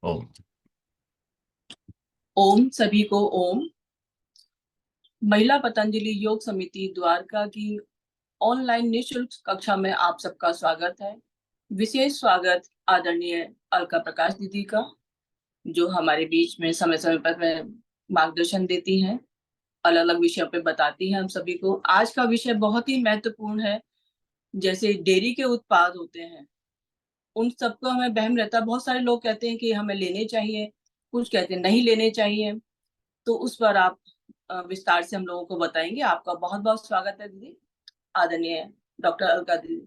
ओम। ओम सभी को ओम। महिला पतंजलि योग समिति द्वारका की ऑनलाइन निशुल्क कक्षा में आप सबका स्वागत है। विशेष स्वागत आदरणीय अलका प्रकाश दीदी का, जो हमारे बीच में समय समय पर मार्गदर्शन देती हैं, अलग अलग विषयों पे बताती हैं हम सभी को। आज का विषय बहुत ही महत्वपूर्ण है। जैसे डेयरी के उत्पाद होते हैं, उन सबको हमें वहम रहता है। बहुत सारे लोग कहते हैं कि हमें लेने चाहिए, कुछ कहते हैं नहीं लेने चाहिए। तो उस पर आप विस्तार से हम लोगों को बताएंगे। आपका बहुत बहुत स्वागत है दीदी, आदरणीय डॉक्टर अलका दीदी।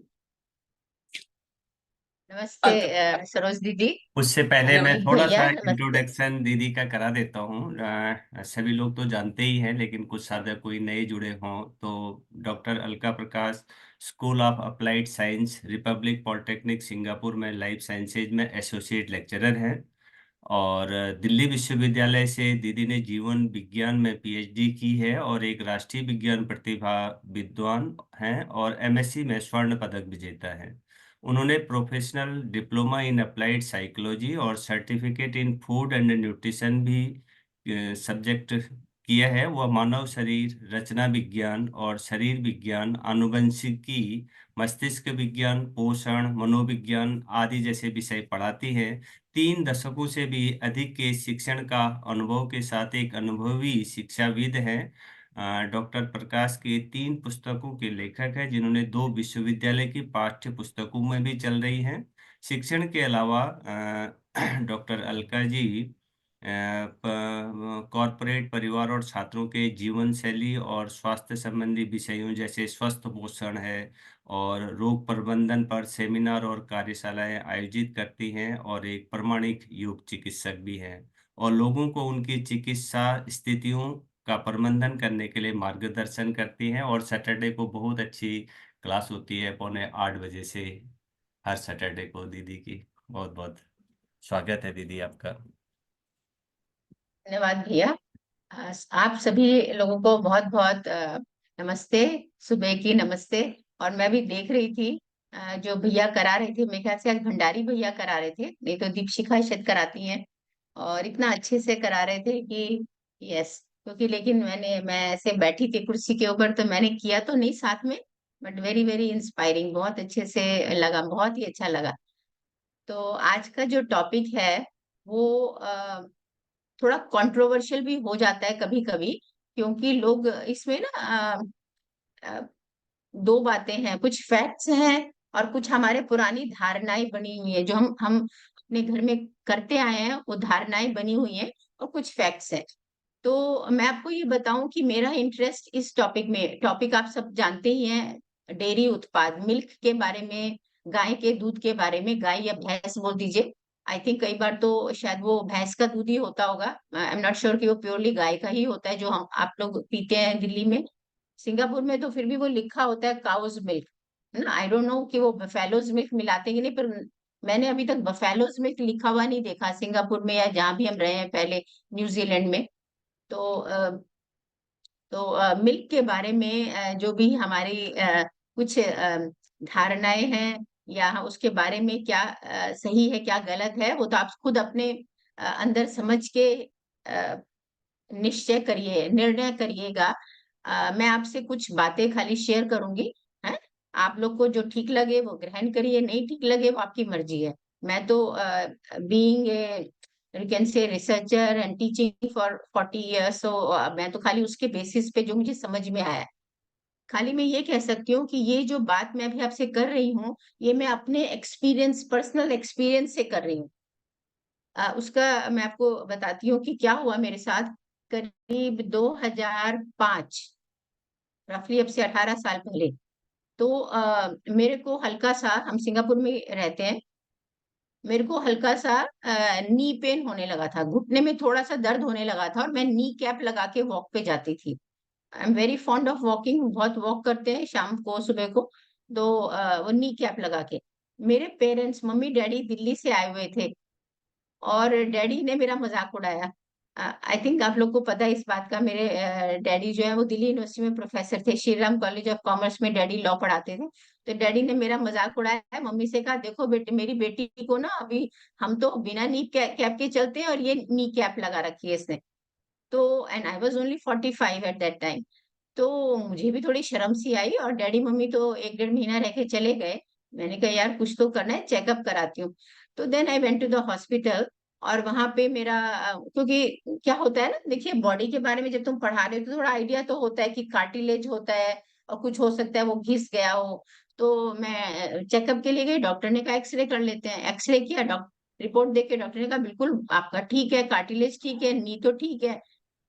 नमस्ते अलका। सरोज दीदी। उससे पहले मैं नवनीत थोड़ा भैया सा नमस्ते। इंट्रोडक्शन दीदी का करा देता हूँ। सभी लोग तो जानते ही हैं, लेकिन कुछ साधक कोई नए जुड़े हों तो doctor Alka Prakash school of applied science, Republic polytechnic Singapore में लाइफ साइंसेज में एसोसिएट लेक्चरर हैं। और दिल्ली विश्वविद्यालय से दीदी ने जीवन विज्ञान में पीएचडी की है और एक राष्ट्रीय विज्ञान प्रतिभा विद्वान हैं और एमएससी में स्वर्ण पदक विजेता है। उन्होंने professional diploma in applied psychology और certificate in food and nutrition भी सब्जेक्ट किया है। वह मानव शरीर रचना विज्ञान और शरीर विज्ञान, आनुवंशिकी, मस्तिष्क विज्ञान, पोषण, मनोविज्ञान आदि जैसे विषय पढ़ाती है। 3 दशकों से भी अधिक के शिक्षण का अनुभव के साथ एक अनुभवी शिक्षाविद हैं। डॉक्टर प्रकाश के 3 पुस्तकों के लेखक हैं, जिन्होंने 2 विश्वविद्यालय की पाठ्य पुस्तकों में भी चल रही हैं। शिक्षण के अलावा डॉक्टर अलका जी कॉरपोरेट परिवार और छात्रों के जीवन शैली और स्वास्थ्य संबंधी विषयों जैसे स्वस्थ पोषण है और रोग प्रबंधन पर सेमिनार और कार्यशालाएं आयोजित करती हैं, और एक प्रमाणिक योग चिकित्सक भी हैं और लोगों को उनकी चिकित्सा स्थितियों का प्रबंधन करने के लिए मार्गदर्शन करती हैं। और सैटरडे को बहुत अच्छी क्लास होती है, 7:45 से, हर सैटरडे को दीदी की। बहुत बहुत स्वागत है दीदी आपका। धन्यवाद भैया। आप सभी लोगों को बहुत बहुत नमस्ते। सुबह की नमस्ते। और मैं भी देख रही थी जो भैया करा रहे थे, मेरे ख्याल से आज भंडारी भैया करा रहे थे, नहीं तो दीपशिखा शायद कराती हैं। और इतना अच्छे से करा रहे थे कि यस। क्योंकि लेकिन मैं ऐसे बैठी थी कुर्सी के ऊपर, तो मैंने किया तो नहीं साथ में, बट वेरी वेरी इंस्पायरिंग, बहुत अच्छे से लगा, बहुत ही अच्छा लगा। तो आज का जो टॉपिक है वो थोड़ा कंट्रोवर्शियल भी हो जाता है कभी कभी, क्योंकि लोग इसमें ना अ, दो बातें हैं, कुछ फैक्ट्स हैं और कुछ हमारे पुरानी धारणाएं बनी हुई है जो हम अपने घर में करते आए हैं, वो धारणाएं बनी हुई हैं, और कुछ फैक्ट्स हैं। तो मैं आपको ये बताऊं कि मेरा इंटरेस्ट इस टॉपिक में, टॉपिक आप सब जानते ही हैं, डेयरी उत्पाद, मिल्क के बारे में, गाय के दूध के बारे में, गाय या भैंस बोल दीजिए। आई थिंक कई बार तो शायद वो भैंस का दूध ही होता होगा, आई एम नॉट श्योर कि वो प्योरली गाय का ही होता है जो हम आप लोग पीते हैं दिल्ली में। सिंगापुर में तो फिर भी वो लिखा होता है काउज मिल्क, है ना। आई डोंट नो कि वो बफेलोज मिल्क मिलाते हैं कि नहीं, पर मैंने अभी तक बफेलोज मिल्क लिखा हुआ नहीं देखा सिंगापुर में या जहां भी हम रहे हैं पहले, न्यूजीलैंड में। तो मिल्क के बारे में जो भी हमारी कुछ धारणाएं हैं, या उसके बारे में क्या सही है क्या गलत है, वो तो आप खुद अपने अंदर समझ के अ, निश्चय करिए, निर्णय करिएगा। मैं आपसे कुछ बातें खाली शेयर करूंगी, है। आप लोग को जो ठीक लगे वो ग्रहण करिए, नहीं ठीक लगे वो आपकी मर्जी है। मैं तो being you can say researcher and teaching for 40 years, so मैं तो खाली उसके बेसिस पे जो मुझे समझ में आया, खाली मैं ये कह सकती हूँ कि ये जो बात मैं अभी आपसे कर रही हूँ, ये मैं अपने एक्सपीरियंस, पर्सनल एक्सपीरियंस से कर रही हूँ। उसका मैं आपको बताती हूँ कि क्या हुआ मेरे साथ। करीब 2005, रफली अब से 18 साल पहले। तो मेरे को हल्का सा, हम सिंगापुर में रहते हैं, मेरे को हल्का सा नी पेन होने लगा था, घुटने में थोड़ा सा दर्द होने लगा था, और मैं नी कैप लगा के वॉक पे जाती थी। I am very fond of walking, बहुत वॉक करते हैं शाम को सुबह को। तो वो नी कैप लगा के, मेरे पेरेंट्स, मम्मी डैडी दिल्ली से आए हुए थे, और डैडी ने मेरा मजाक उड़ाया। आई थिंक आप लोग को पता है इस बात का, मेरे डैडी जो है वो दिल्ली यूनिवर्सिटी में प्रोफेसर थे, Shri Ram college of commerce में डैडी लॉ पढ़ाते थे। तो डैडी ने मेरा मजाक उड़ाया है, मम्मी से कहा देखो बेटे मेरी बेटी को ना अभी हम तो बिना नी कैप के चलते हैं और ये नी कैप लगा रखी है इसने। तो and I was only 45 at that time. तो मुझे भी थोड़ी शर्म सी आई और डैडी मम्मी तो एक डेढ़ महीना रह के चले गए। मैंने कहा यार कुछ तो करना है, चेकअप कराती हूँ। तो then I went to the hospital. और वहां पे मेरा क्योंकि क्या होता है ना, देखिए बॉडी के बारे में जब तुम पढ़ा रहे हो तो थोड़ा आइडिया तो होता है कि कार्टिलेज होता है और कुछ हो सकता है वो घिस गया हो। तो मैं चेकअप के लिए गई, डॉक्टर ने कहा एक्सरे कर लेते हैं। एक्सरे किया, डॉक्टर रिपोर्ट देख के डॉक्टर ने कहा बिल्कुल आपका ठीक है, कार्टिलेज ठीक है, नी तो ठीक है।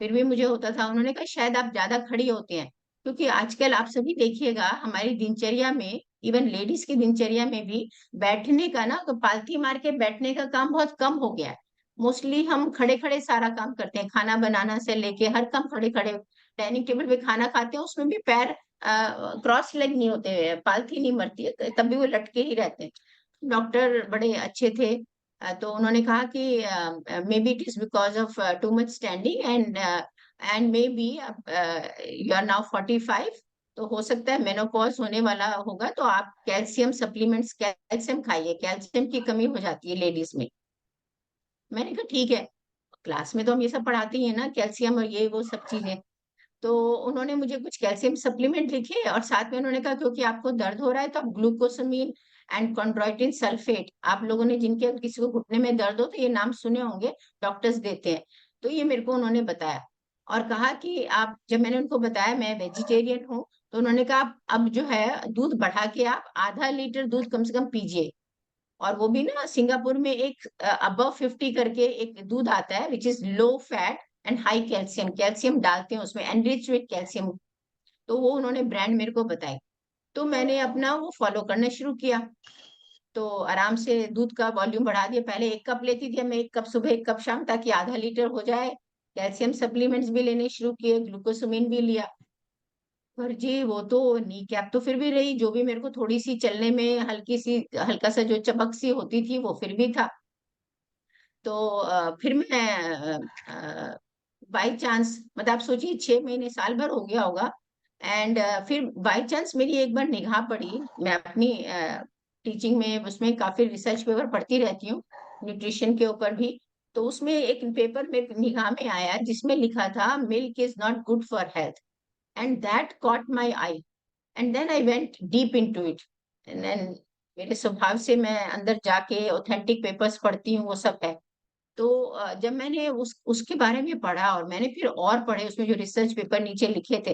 फिर भी मुझे होता था। उन्होंने कहा शायद आप ज्यादा खड़ी होती हैं, क्योंकि आजकल आप सभी देखिएगा हमारी दिनचर्या में, इवन लेडीज की दिनचर्या में भी बैठने का ना, तो पालथी मार के बैठने का काम बहुत कम हो गया है। मोस्टली हम खड़े खड़े सारा काम करते हैं, खाना बनाना से लेके हर काम खड़े खड़े। डाइनिंग टेबल पे खाना खाते हैं उसमें भी पैर क्रॉस लेग नहीं होते हुए, पालथी नहीं मरती है, तब भी वो लटके ही रहते हैं। डॉक्टर बड़े अच्छे थे। तो उन्होंने कहा कि maybe it is because of too much standing and maybe you are now 45। तो हो सकता है मेनोपॉज होने वाला होगा, तो आप कैल्शियम सप्लीमेंट्स, कैल्शियम खाइए, कैल्शियम की कमी हो जाती है लेडीज में। मैंने कहा ठीक है, क्लास में तो हम ये सब पढ़ाते ही है ना, कैल्शियम और ये वो सब चीजें। तो उन्होंने मुझे कुछ कैल्शियम सप्लीमेंट लिखे और साथ में उन्होंने कहा क्योंकि आपको दर्द हो रहा है तो आप ग्लूकोसामिन एंड कॉन्ड्रोइटिन सल्फेट, आप लोगों ने जिनके किसी को घुटने में दर्द हो तो ये नाम सुने होंगे, डॉक्टर्स देते हैं। तो ये मेरे को उन्होंने बताया और कहा कि आप, जब मैंने उनको बताया मैं वेजिटेरियन हूँ, तो उन्होंने कहा आप अब जो है दूध बढ़ा के आप आधा लीटर दूध कम से कम पीजिए। और वो भी ना सिंगापुर में एक अबव 50 करके एक दूध आता है which is low fat and high calcium, calcium डालते हैं उसमें, एनरिच विद कैल्शियम। तो वो उन्होंने ब्रांड मेरे को बताई। तो मैंने अपना वो फॉलो करना शुरू किया। तो आराम से दूध का वॉल्यूम बढ़ा दिया, पहले 1 कप लेती थी, अब मैं 1 कप सुबह 1 कप शाम, ताकि आधा लीटर हो जाए। कैल्शियम सप्लीमेंट्स भी लेने शुरू किए, ग्लूकोसमिन भी लिया। पर जी वो तो नी कैप तो फिर भी रही, जो भी मेरे को थोड़ी सी चलने में हल्की सी, हल्का सा जो चमक सी होती थी वो फिर भी था। तो फिर मैं बाई चांस, मतलब आप सोचिए 6 महीने साल भर हो गया होगा। एंड फिर बाई चांस मेरी एक बार निगाह पड़ी, मैं अपनी टीचिंग में उसमें काफी रिसर्च पेपर पढ़ती रहती हूँ न्यूट्रिशन के ऊपर भी। तो उसमें एक पेपर में निगाह में आया जिसमें लिखा था milk is not good for health, and that caught my eye. And then I went deep into it. And then मेरे स्वभाव से मैं अंदर जाके ऑथेंटिक पेपर्स पढ़ती हूँ, वो सब है। तो जब मैंने उसके बारे में पढ़ा और मैंने फिर और पढ़े उसमें जो रिसर्च पेपर नीचे लिखे थे,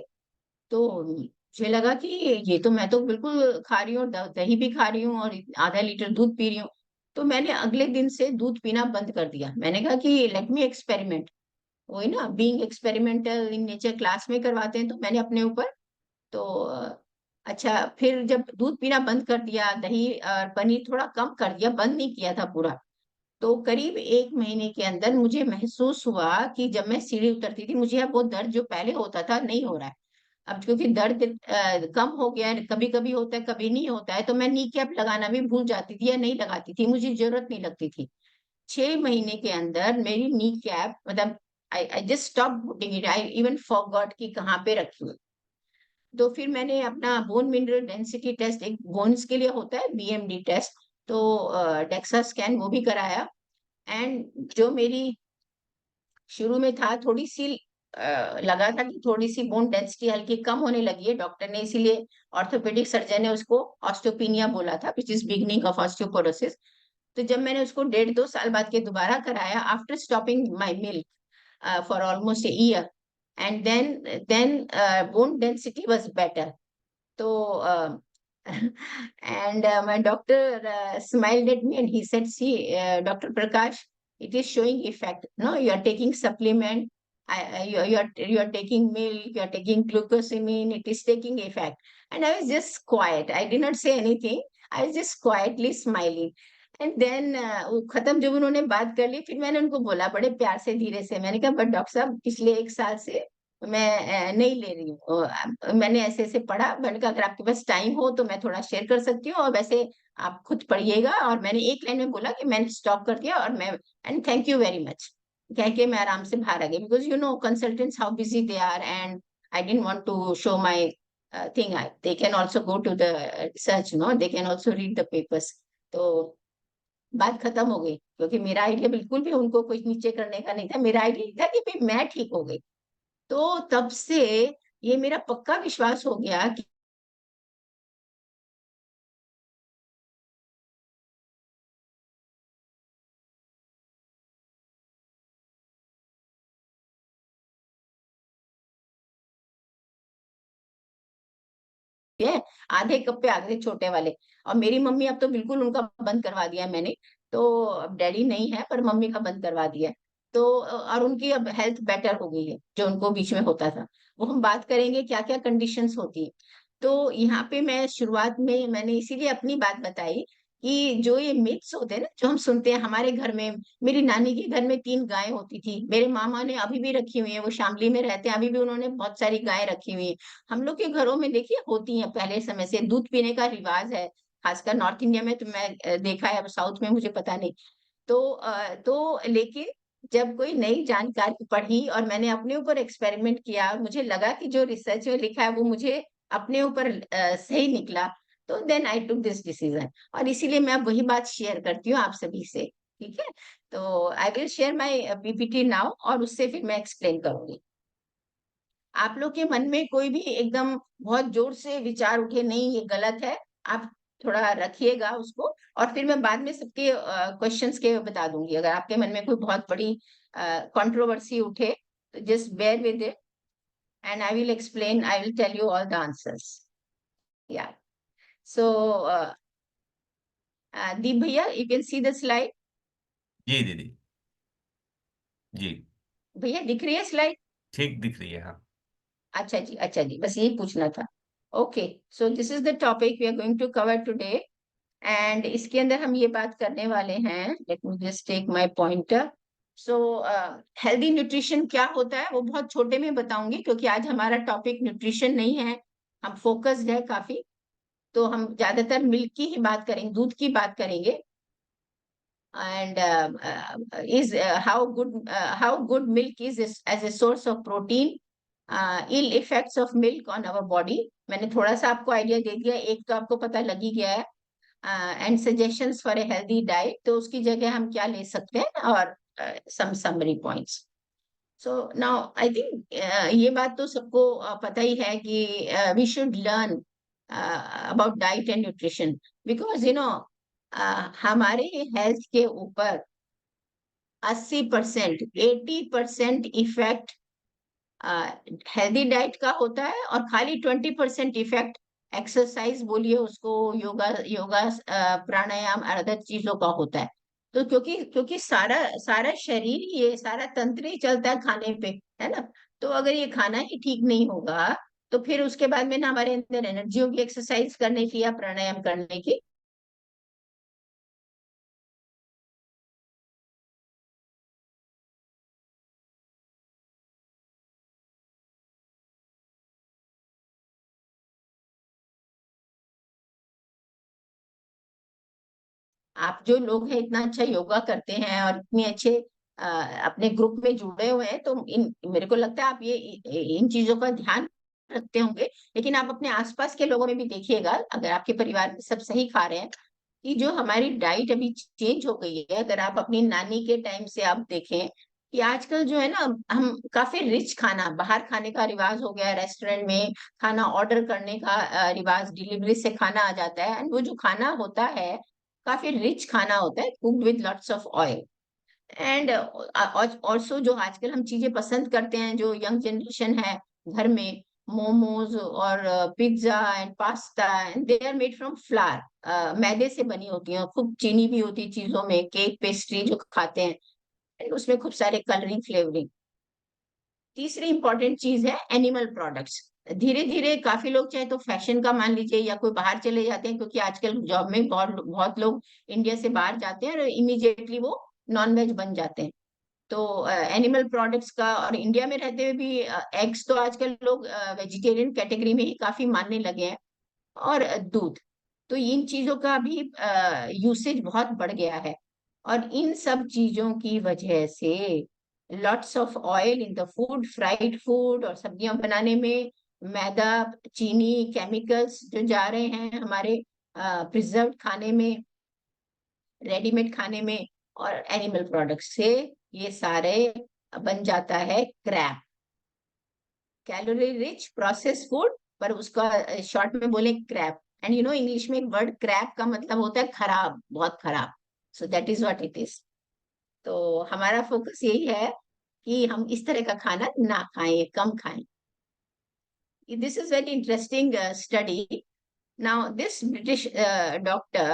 तो मुझे लगा कि ये तो मैं तो बिल्कुल खा रही हूँ, दही भी खा रही हूँ और आधा लीटर दूध पी रही हूँ। तो मैंने अगले दिन से दूध पीना बंद कर दिया। मैंने कहा कि लेट मी एक्सपेरिमेंट, वही ना being experimental in nature, class में करवाते हैं तो मैंने अपने ऊपर। तो अच्छा, फिर जब दूध पीना बंद कर दिया, दही और पनीर थोड़ा कम कर दिया, बंद नहीं किया था पूरा, तो करीब 1 महीने के अंदर मुझे महसूस हुआ कि जब मैं सीढ़ी उतरती थी, मुझे अब वो दर्द जो पहले होता था नहीं हो रहा है। अब क्योंकि दर्द कम हो गया है, कभी कभी होता है कभी नहीं होता है, तो मैं नी कैप लगाना भी भूल जाती थी या नहीं लगाती थी, मुझे जरूरत नहीं लगती थी। 6 महीने के अंदर मेरी नी कैप, मतलब I just stop putting it, I even forgot कि कहाँ पे रखी हुई। तो फिर मैंने अपना बोन मिनरल डेंसिटी टेस्ट, एक बोन्स के लिए होता है बीएमडी टेस्ट, तो डेक्सा स्कैन वो भी कराया। एंड जो मेरी शुरू में था थोड़ी सी लगा था कि थोड़ी सी बोन डेंसिटी हल्की कम होने लगी है, डॉक्टर ने इसीलिए, ऑर्थोपेडिक सर्जन ने उसको ऑस्टियोपिनिया बोला था which is beginning of osteoporosis. तो जब मैंने उसको 1.5 2 साल बाद के दोबारा कराया after stopping my milk for almost a year, and then bone density was better. तो and my doctor smiled at me and he said, see, Dr. Prakash, it is showing effect. No, you are taking supplement, you are taking milk, you are taking glucosamine, it is taking effect. And I was just quiet. I did not say anything. I was just quietly smiling. And then खत्म जब उन्होंने बात कर ली, फिर मैंने उनको बोला बड़े प्यार से धीरे से, मैंने कहा बट डॉक्टर साहब पिछले 1 साल से मैं नहीं ले रही हूँ, मैंने ऐसे ऐसे पढ़ा, मैंने कहा अगर आपके पास टाइम हो तो मैं थोड़ा शेयर कर सकती हूँ, और वैसे आप खुद पढ़िएगा। और मैंने एक लाइन में बोला कि मैंने स्टॉप कर दिया और मैं, and thank you very much. कह के मैं आराम से बाहर आ गई, because you know consultants how busy they are, and I didn't want to show my thing. They can also go to the research, no, they can also read the papers. तो बात खत्म हो गई, क्योंकि मेरा आइडिया बिल्कुल भी उनको कुछ नीचे करने का नहीं था। मेरा आइडिया था कि भाई मैं ठीक हो गई। तो तब से ये मेरा पक्का विश्वास हो गया कि है, आधे कप पे आधे छोटे वाले। और मेरी मम्मी, अब तो बिल्कुल उनका बंद करवा दिया है मैंने। तो अब डैडी नहीं है, पर मम्मी का बंद करवा दिया है। तो और उनकी अब हेल्थ बेटर हो गई है, जो उनको बीच में होता था। वो हम बात करेंगे क्या क्या कंडीशंस होती है। तो यहाँ पे मैं शुरुआत में मैंने इसीलिए अपनी बात बताई कि जो ये मिथ्स होते हैं ना, जो हम सुनते हैं हमारे घर में। मेरी नानी के घर में 3 गाय होती थी, मेरे मामा ने अभी भी रखी हुई है, वो शामली में रहते हैं, अभी भी उन्होंने बहुत सारी गाय रखी हुई है। हम लोग के घरों में देखिए होती है, पहले समय से दूध पीने का रिवाज है। खासकर नॉर्थ इंडिया में तो मैं देखा है, अब साउथ में मुझे पता नहीं। तो लेकिन जब कोई नई जानकारी पढ़ी और मैंने अपने ऊपर एक्सपेरिमेंट किया और मुझे लगा कि जो रिसर्च में लिखा है वो मुझे अपने ऊपर सही निकला, तो then I took this decision. और इसीलिए मैं अब वही बात शेयर करती हूँ आप सभी से। ठीक है, तो I will share my PPT now, और उससे फिर मैं एक्सप्लेन करूंगी। आप लोग के मन में कोई भी एकदम बहुत जोर से विचार उठे, नहीं ये गलत है, आप थोड़ा रखिएगा उसको। और फिर मैं बाद में सबके क्वेश्चंस के बता दूंगी। अगर आपके मन में कोई बहुत बड़ी कंट्रोवर्सी उठे, तो just bear with it, and I will explain, I will tell you all the answers. Yeah so Deep भैया, you can see the slide. जी दीदी। जी। भैया दिख रही है स्लाइड? ठीक दिख रही है, हाँ। अच्छा जी, अच्छा जी, बस यही पूछना था। Okay, so this is the topic we are going to cover today. And इसके अंदर हम ये बात करने वाले हैं, let me just take my pointer. So healthy nutrition क्या होता है वो बहुत छोटे में बताऊंगी, क्योंकि आज हमारा टॉपिक न्यूट्रिशन नहीं है, हम फोकस्ड है काफी। तो हम ज्यादातर मिल्क की ही बात करेंगे, दूध की बात करेंगे। And is how good milk is as a source of protein, ill effects of milk on our body. मैंने थोड़ा सा आपको आइडिया दे दिया, एक तो आपको पता लग ही गया है। And suggestions for a healthy diet, तो उसकी जगह हम क्या ले सकते हैं, और some summary points. So now I think ये बात तो सबको पता ही है कि we should learn about diet and nutrition, because you know हमारे हेल्थ के ऊपर 80%, 80% इफेक्ट हेल्दी डाइट का होता है, और खाली 20% इफेक्ट एक्सरसाइज बोलिए उसको, योगा योगा प्राणायाम अदर चीजों का होता है। तो क्योंकि क्योंकि सारा सारा शरीर, ये सारा तंत्र ही चलता है खाने पे, है ना। तो अगर ये खाना ही ठीक नहीं होगा, तो फिर उसके बाद में ना हमारे अंदर एनर्जी होगी एक्सरसाइज करने की या प्राणायाम करने की। आप जो लोग हैं इतना अच्छा योगा करते हैं और इतने अच्छे अ, अपने ग्रुप में जुड़े हुए हैं, तो इन मेरे को लगता है आप ये इन चीजों का ध्यान रखते होंगे। लेकिन आप अपने आसपास के लोगों में भी देखिएगा, अगर आपके परिवार में सब सही खा रहे हैं, कि जो हमारी डाइट अभी चेंज हो गई है। अगर आप अपनी नानी के टाइम से आप देखें कि आजकल जो है ना, हम काफी रिच खाना, बाहर खाने का रिवाज हो गया है, रेस्टोरेंट में खाना ऑर्डर करने का रिवाज, डिलीवरी से खाना आ जाता है, एंड वो जो खाना होता है काफी रिच खाना होता है, cooked with lots of oil. And also जो आजकल हम चीजें पसंद करते हैं, जो यंग जनरेशन है घर में, मोमोज और pizza and pasta, and they are made from flour, मैदे से बनी होती हैं, खूब चीनी भी होती है चीजों में, केक पेस्ट्री जो खाते हैं, and उसमें खूब सारे कलरिंग फ्लेवरिंग। तीसरी इंपॉर्टेंट चीज है एनिमल प्रोडक्ट्स। धीरे धीरे काफी लोग चाहे तो फैशन का मान लीजिए, या कोई बाहर चले जाते हैं, क्योंकि आजकल जॉब में बहुत बहुत लोग इंडिया से बाहर जाते हैं और इमीडिएटली वो नॉन वेज बन जाते हैं। तो एनिमल प्रोडक्ट्स का, और इंडिया में रहते हुए भी एग्स तो आजकल लोग वेजिटेरियन कैटेगरी में ही काफी मानने लगे हैं, और दूध। तो इन चीजों का भी यूसेज बहुत बढ़ गया है। और इन सब चीजों की वजह से lots of oil in the food, fried food और सब्जियां बनाने में, मैदा, चीनी, केमिकल्स जो जा रहे हैं हमारे प्रिजर्व खाने में, रेडीमेड खाने में, और एनिमल प्रोडक्ट से ये सारे बन जाता है crap, calorie rich process food, पर उसका शॉर्ट में बोले crap. And you know English में एक वर्ड क्रैप का मतलब होता है खराब, बहुत खराब। So that is what it is. तो हमारा फोकस यही है कि हम इस तरह का खाना ना खाएं, कम खाएं। This is very interesting study. Now, this British doctor,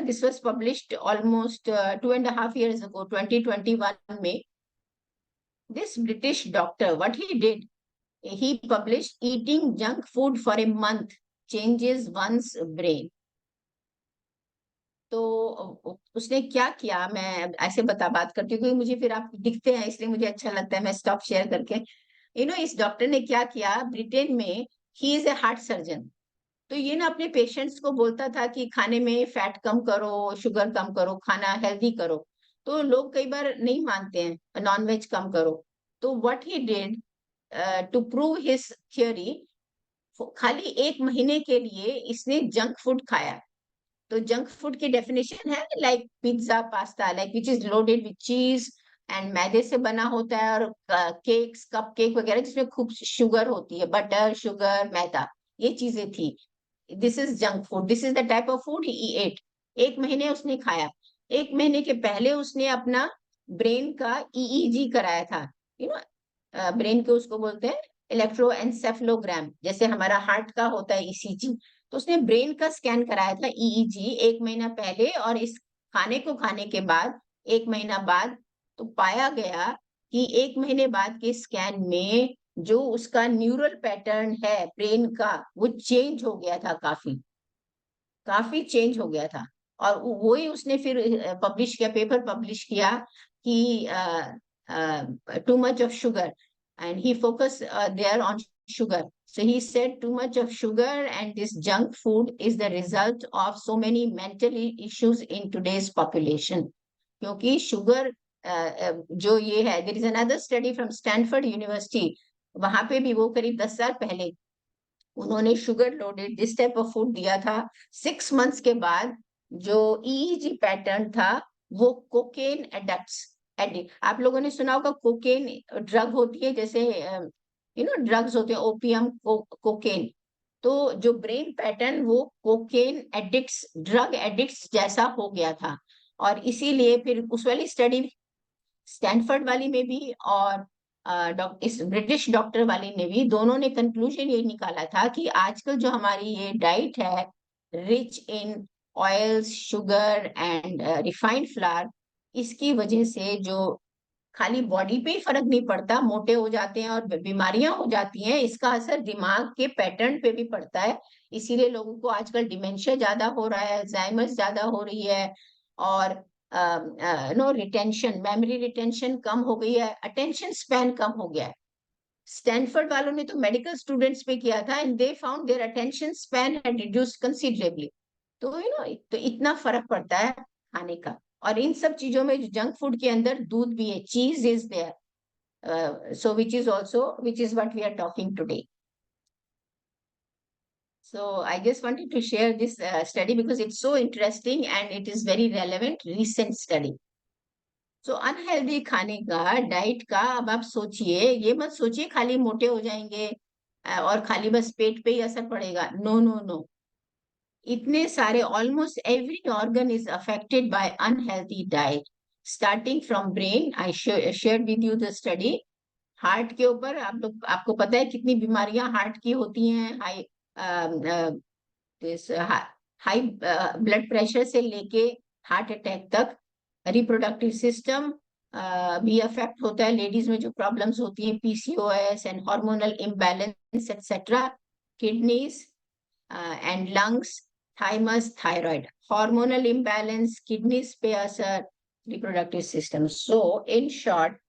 this was published almost 2.5 years ago, 2021 May. This British doctor, what he did, he published eating junk food for a month changes one's brain. तो उसने क्या किया, मैं ऐसे बात करती हूँ क्योंकि मुझे फिर आप दिखते हैं इसलिए मुझे अच्छा लगता है, मैं स्टॉप शेयर करके। इस डॉक्टर ने क्या किया ब्रिटेन में, he is a heart surgeon. तो ये ना अपने पेशेंट्स को बोलता था कि खाने में फैट कम करो, शुगर कम करो, खाना हेल्दी करो। तो लोग कई बार नहीं मानते हैं, नॉनवेज कम करो। तो what he did to prove his theory, खाली 1 महीने के लिए इसने जंक फूड खाया। तो जंक फूड की डेफिनेशन है like pizza, pasta, like which is loaded with चीज एंड मैदे से बना होता है, और केक्स, कप केक वगैरह जिसमें खूब शुगर होती है, बटर, शुगर, मैदा, ये चीजें थी। This is junk food, this is the type of food he ate. 1 महीने उसने खाया। 1 महीने के पहले उसने अपना ब्रेन का ईईजी कराया था। यू नो ब्रेन को उसको बोलते हैं इलेक्ट्रोएन्सेफलोग्राम, जैसे हमारा हार्ट का होता है ईसीजी। तो उसने ब्रेन का स्कैन कराया था, ईईजी, 1 महीना पहले और इस खाने को खाने के बाद 1 महीना बाद। तो पाया गया कि 1 महीने बाद के स्कैन में जो उसका न्यूरल पैटर्न है ब्रेन का, वो चेंज हो गया था, काफी काफी चेंज हो गया था। और वो ही उसने फिर पब्लिश किया, पेपर पब्लिश किया कि too much of sugar, and he focus there on sugar. So he said too much of sugar and this junk food is the result of so many mental issues in today's population. क्योंकि sugar जो ये है, there is another study from Stanford University, वहां पे भी वो करीब 10 साल पहले उन्होंने sugar loaded this type of food दिया था। 6 मंथ्स के बाद जो ईईजी पैटर्न था, वो कोकेन एडिक्ट्स, एडिक्ट, आप लोगों ने सुना होगा कोकेन ड्रग होती है, जैसे ड्रग्स होते हैं, ओपियम, कोकेन। तो जो ब्रेन पैटर्न वो कोकेन एडिक्ट्स, ड्रग एडिक्ट्स जैसा हो गया था। और इसीलिए फिर उस वाली स्टडी, स्टैनफोर्ड वाली में भी और इस ब्रिटिश डॉक्टर वाली ने भी, दोनों ने कंक्लूजन ये निकाला था कि आजकल जो हमारी ये डाइट है, rich in oils, sugar and refined flour, इसकी वजह से जो खाली बॉडी पे ही फर्क नहीं पड़ता, मोटे हो जाते हैं और बीमारियां हो जाती हैं, इसका असर दिमाग के पैटर्न पे भी पड़ता है। इसीलिए लोगों को आजकल डिमेंशिया ज्यादा हो रहा है, अल्जाइमर्स ज्यादा हो रही है, और नो रिटेंशन, मेमोरी रिटेंशन कम हो गई है, अटेंशन स्पैन कम हो गया है। स्टैनफोर्ड वालों ने तो मेडिकल स्टूडेंट्स पे किया था and they found their attention span had reduced considerably. तो तो इतना फर्क पड़ता है खाने का। और इन सब चीजों में जो जंक फूड के अंदर दूध भी है, cheese is there, so which is what we are talking today. So I just wanted to share this study because it's so interesting and it is very relevant, recent study. So unhealthy खाने का, diet का, अब आप सोचिए, ये मत सोचिए खाली मोटे हो जाएंगे और खाली बस पेट पे ही असर पड़ेगा। नो नो नो, इतने सारे, almost every organ is affected by unhealthy diet, starting from brain. I share with you the study. Heart के ऊपर आप लोग, आपको पता है कितनी बीमारियां हार्ट की होती हैं, हाई हाई ब्लड प्रेशर से लेके हार्ट अटैक तक। रिप्रोडक्टिव सिस्टम भी अफेक्ट होता है, लेडीज में जो प्रॉब्लम्स होती हैं, PCOS and hormonal imbalance etcetera. Kidneys and lungs, thymus, thyroid, hormonal imbalance, kidneys पे असर, reproductive system. So in short,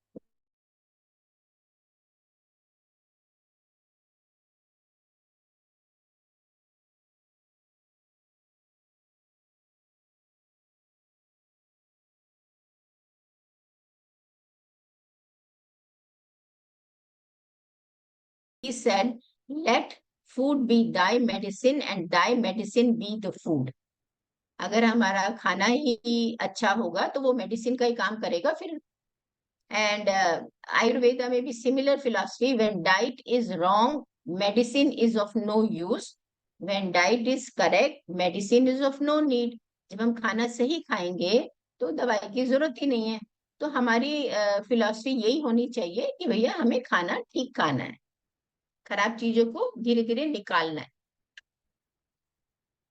he said, let food be thy medicine and thy medicine be the food. अगर हमारा खाना ही अच्छा होगा तो वो medicine का ही काम करेगा फिर. And Ayurveda may be similar philosophy. When diet is wrong, medicine is of no use. When diet is correct, medicine is of no need. जब हम खाना सही खाएंगे तो दवाई की जरूरत ही नहीं है. तो हमारी फिलॉसफी यही होनी चाहिए कि भैया हमें खाना ठीक खाना है, खराब चीजों को धीरे धीरे निकालना है.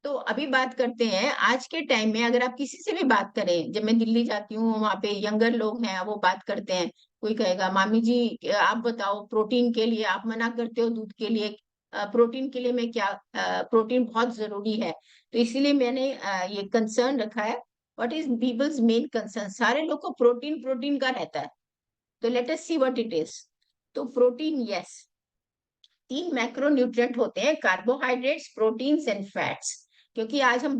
तो अभी बात करते हैं आज के टाइम में. अगर आप किसी से भी बात करें, जब मैं दिल्ली जाती हूँ वहां पे यंगर लोग हैं वो बात करते हैं. कोई कहेगा मामी जी आप बताओ प्रोटीन के लिए, आप मना करते हो दूध के लिए, प्रोटीन के लिए मैं क्या, प्रोटीन बहुत जरूरी है. तो इसीलिए मैंने ये कंसर्न रखा है. What is people's main concern? सारे लोग को प्रोटीन प्रोटीन का रहता है. तो let us see what it is. तो प्रोटीन, यस, 3 मैक्रोन्यूट्रिएंट होते हैं: कार्बोहाइड्रेट्स, प्रोटीन्स एंड फैट्स. क्योंकि आज हम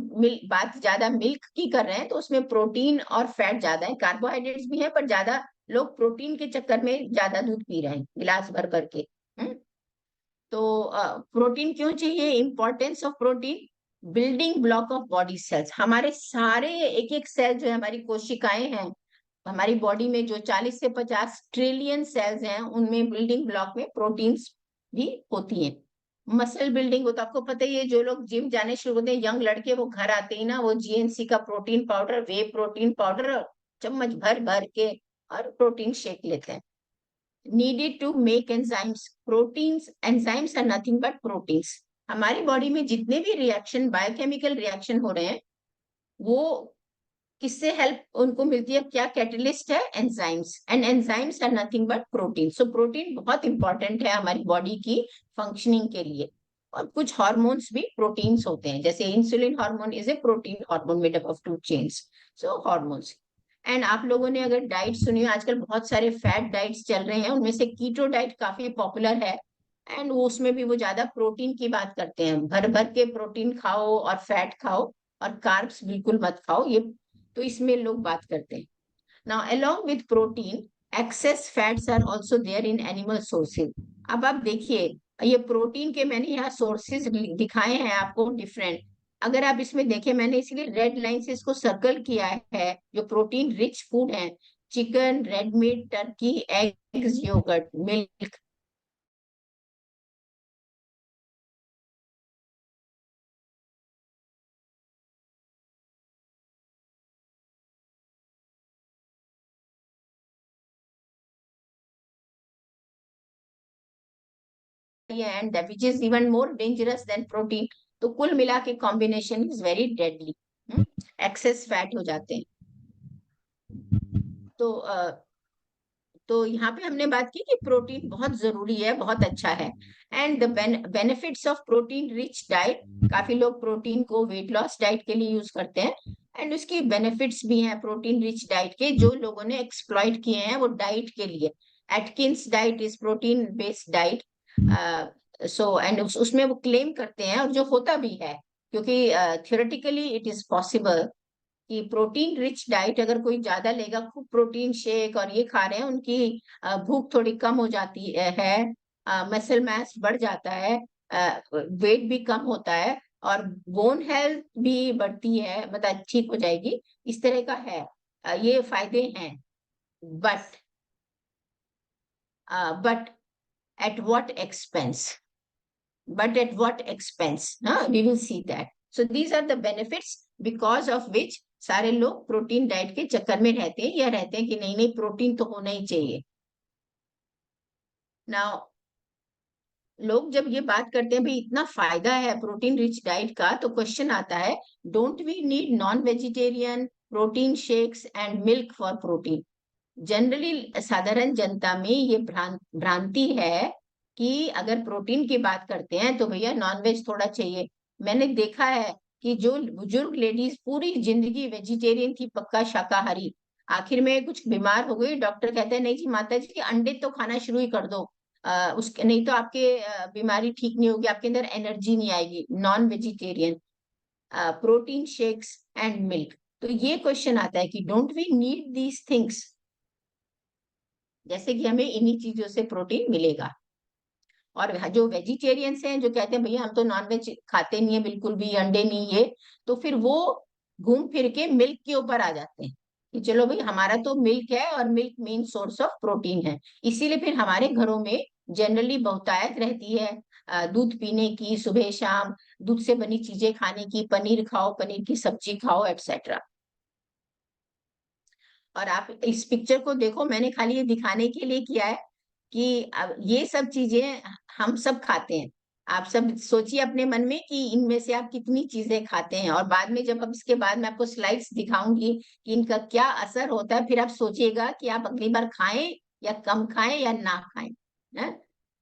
बात ज्यादा मिल्क की कर रहे हैं तो उसमें प्रोटीन और फैट ज्यादा है. कार्बोहाइड्रेट्स भी है पर ज्यादा लोग प्रोटीन के चक्कर में ज्यादा दूध पी रहे हैं गिलास भर करके. हम्म. तो प्रोटीन क्यों चाहिए? Importance of protein: building block of body cells. हमारे सारे एक एक सेल जो है, हमारी कोशिकाएं हैं हमारी बॉडी में, जो 40 से 50 ट्रिलियन सेल्स हैं, उनमें बिल्डिंग ब्लॉक में प्रोटीन्स भी होती हैं. मसल बिल्डिंग हो तो आपको पता ही है, जो लोग जिम जाने शुरू होते हैं यंग लड़के, वो घर आते ही ना वो जीएनसी का protein powder, whey protein powder चम्मच भर भर के और प्रोटीन शेक लेते हैं. Needed to make enzymes. Proteins, enzymes are nothing but proteins. हमारी बॉडी में जितने भी रिएक्शन, बायोकेमिकल रिएक्शन हो रहे हैं, वो किससे हेल्प उनको मिलती है? क्या कैटलिस्ट है? Enzymes. And enzymes are nothing but protein. So protein बहुत इंपॉर्टेंट है हमारी बॉडी की फंक्शनिंग के लिए. और कुछ हार्मोन्स भी प्रोटीन्स होते हैं, जैसे insulin hormone is a protein hormone made up of 2 chains. So hormones. And आप लोगों ने अगर डाइट सुनी हो, आजकल बहुत सारे फैट डाइट्स चल रहे हैं, उनमें से कीटो डाइट काफी पॉपुलर है. एंड वो उसमें भी वो ज्यादा प्रोटीन की बात करते हैं, भर भर के प्रोटीन खाओ और फैट खाओ और कार्ब्स बिल्कुल मत खाओ. ये तो इसमें लोग बात करते हैं. Now along with protein, excess fats are also there in animal sources. अब आप देखिए, ये प्रोटीन के मैंने यहाँ सोर्सेज दिखाए हैं आपको डिफरेंट. अगर आप इसमें देखें, मैंने इसीलिए रेड लाइन से इसको सर्कल किया है. जो प्रोटीन रिच फूड है: chicken, red meat, turkey, eggs, yogurt, milk. And which is even more dangerous than protein. तो कुल मिला के combination is very deadly. Excess fat हो जाते हैं. तो तो यहाँ पे हमने बात की कि प्रोटीन बहुत जरूरी है, बहुत अच्छा है. And the benefits of protein rich diet. काफी लोग प्रोटीन को वेट लॉस डाइट के लिए यूज करते हैं. एंड उसकी बेनिफिट्स भी हैं प्रोटीन रिच डाइट के, जो लोगों ने एक्सप्लॉइट किए हैं वो डाइट के लिए. Atkins diet is protein based diet. So and उसमें वो क्लेम करते हैं, और जो होता भी है, क्योंकि थियोरेटिकली इट इज पॉसिबल कि प्रोटीन रिच डाइट अगर कोई ज्यादा लेगा, खूब प्रोटीन शेक और ये खा रहे हैं, उनकी भूख थोड़ी कम हो जाती है, मसल मास बढ़ जाता है, वेट भी कम होता है, और बोन हेल्थ भी बढ़ती है, मतलब ठीक हो जाएगी. इस तरह का है. ये फायदे हैं. But but at what expense? but at what expense? We will see that. So these are the benefits because of which सारे लोग प्रोटीन डाइट के चक्कर में रहते हैं, या रहते हैं कि नहीं नहीं प्रोटीन तो होना ही चाहिए. नाउ लोग जब ये बात करते हैं भाई इतना फायदा है प्रोटीन रिच डाइट का, तो क्वेश्चन आता है, don't we need non vegetarian protein shakes and milk for protein? Generally साधारण जनता में ये भ्रांति है कि अगर प्रोटीन की बात करते हैं तो भैया नॉनवेज थोड़ा चाहिए. मैंने देखा है कि जो बुजुर्ग लेडीज पूरी जिंदगी वेजिटेरियन थी, पक्का शाकाहारी, आखिर में कुछ बीमार हो गई, डॉक्टर कहते हैं नहीं जी माता जी अंडे तो खाना शुरू ही कर दो, उसके नहीं तो आपके बीमारी ठीक नहीं होगी, आपके अंदर एनर्जी नहीं आएगी. Non vegetarian, protein shakes and milk. तो ये क्वेश्चन आता है कि don't we need these things, जैसे कि हमें इन्हीं चीजों से प्रोटीन मिलेगा. और जो वेजिटेरियंस हैं, जो कहते हैं भैया हम तो नॉनवेज खाते नहीं है बिल्कुल भी, अंडे नहीं ये, तो फिर वो घूम फिर के मिल्क के ऊपर आ जाते हैं कि चलो भाई हमारा तो मिल्क है और milk main source of protein है। इसीलिए फिर हमारे घरों में जनरली बहुतायत रहती है दूध पीने की, सुबह शाम दूध से बनी चीजें खाने की, पनीर खाओ, पनीर की सब्जी खाओ, एटसेट्रा। और आप इस पिक्चर को देखो, मैंने खाली ये दिखाने के लिए किया है कि अब ये सब चीजें हम सब खाते हैं। आप सब सोचिए अपने मन में कि इनमें से आप कितनी चीजें खाते हैं, और बाद में जब अब इसके बाद मैं आपको स्लाइड्स दिखाऊंगी कि इनका क्या असर होता है, फिर आप सोचिएगा कि आप अगली बार खाएं या कम खाएं या ना खाएं। है?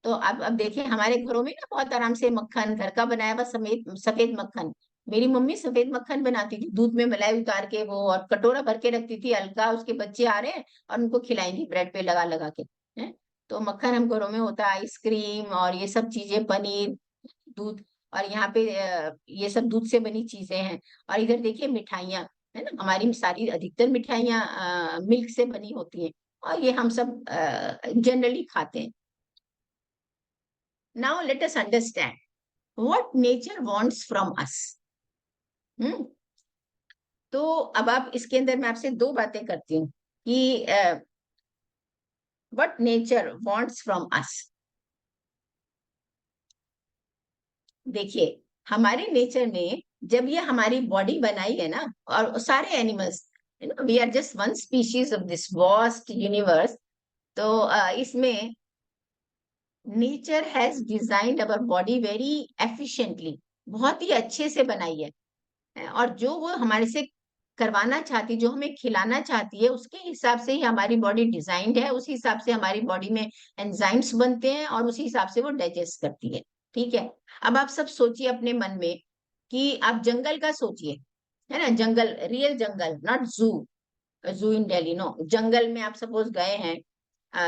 तो अब देखिए हमारे घरों में ना बहुत आराम से मक्खन, घर का बनाया हुआ सफेद सफेद मक्खन, मेरी मम्मी सफेद मक्खन बनाती थी, दूध में मलाई उतार के वो, और कटोरा भर के रखती थी, हल्का उसके बच्चे आ रहे हैं और उनको खिलाएंगी ब्रेड पे लगा लगा के। है? तो मक्खन हम घरों में होता है, आइसक्रीम और ये सब चीजें, पनीर, दूध, और यहाँ पे ये सब दूध से बनी चीजें हैं। और इधर देखिए मिठाइयाँ, है ना, हमारी सारी अधिकतर मिठाइयाँ मिल्क से बनी होती हैं, और ये हम सब जनरली खाते हैं। Now let us understand what nature wants from us. Hmm तो अब आप इसके अंदर मैं आपसे दो बातें करती हूँ कि व्हाट नेचर वांट्स फ्रॉम अस। देखिए हमारे नेचर में जब ये हमारी बॉडी बनाई है ना, और सारे animals, you know we are just one species of this vast universe, तो इसमें nature has designed our body very efficiently, बहुत ही अच्छे से बनाई है। और जो वो हमारे से करवाना चाहती है, जो हमें खिलाना चाहती है, उसके हिसाब से ही हमारी बॉडी डिजाइन्ड है, उसी हिसाब से हमारी बॉडी में एंजाइम्स बनते हैं और उसी हिसाब से वो डाइजेस्ट करती है। ठीक है? अब आप सब सोचिए अपने मन में कि आप जंगल का सोचिए, है ना, जंगल, रियल जंगल, नॉट जू, जू इन दिल्ली, नो, जंगल में आप सपोज गए हैं,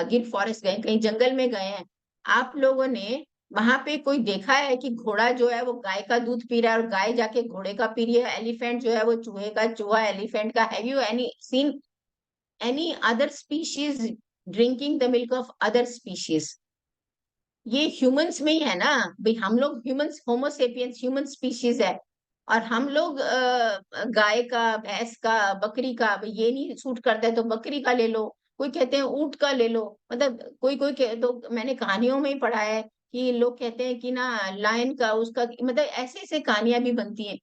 गिर फॉरेस्ट गए, कहीं जंगल में गए हैं, आप लोगों ने वहां पे कोई देखा है कि घोड़ा जो है वो गाय का दूध पी रहा है और गाय जाके घोड़े का पी रही है, एलिफेंट जो है वो चूहे का, चूहा एलिफेंट का? Have you any seen any other species drinking the milk of other species? ये ह्यूमंस में ही है ना भाई, हम लोग ह्यूमंस, होमोसेपियंस ह्यूमन स्पीशीज है, और हम लोग गाय का, भैंस का, बकरी का, भाई ये नहीं सूट करता है तो बकरी का ले लो, कोई कहते हैं ऊंट का ले लो, मतलब कोई कोई तो मैंने कहानियों में ही पढ़ा है कि लोग कहते हैं कि ना लायन का, उसका, मतलब ऐसे ऐसे कहानियां भी बनती हैं।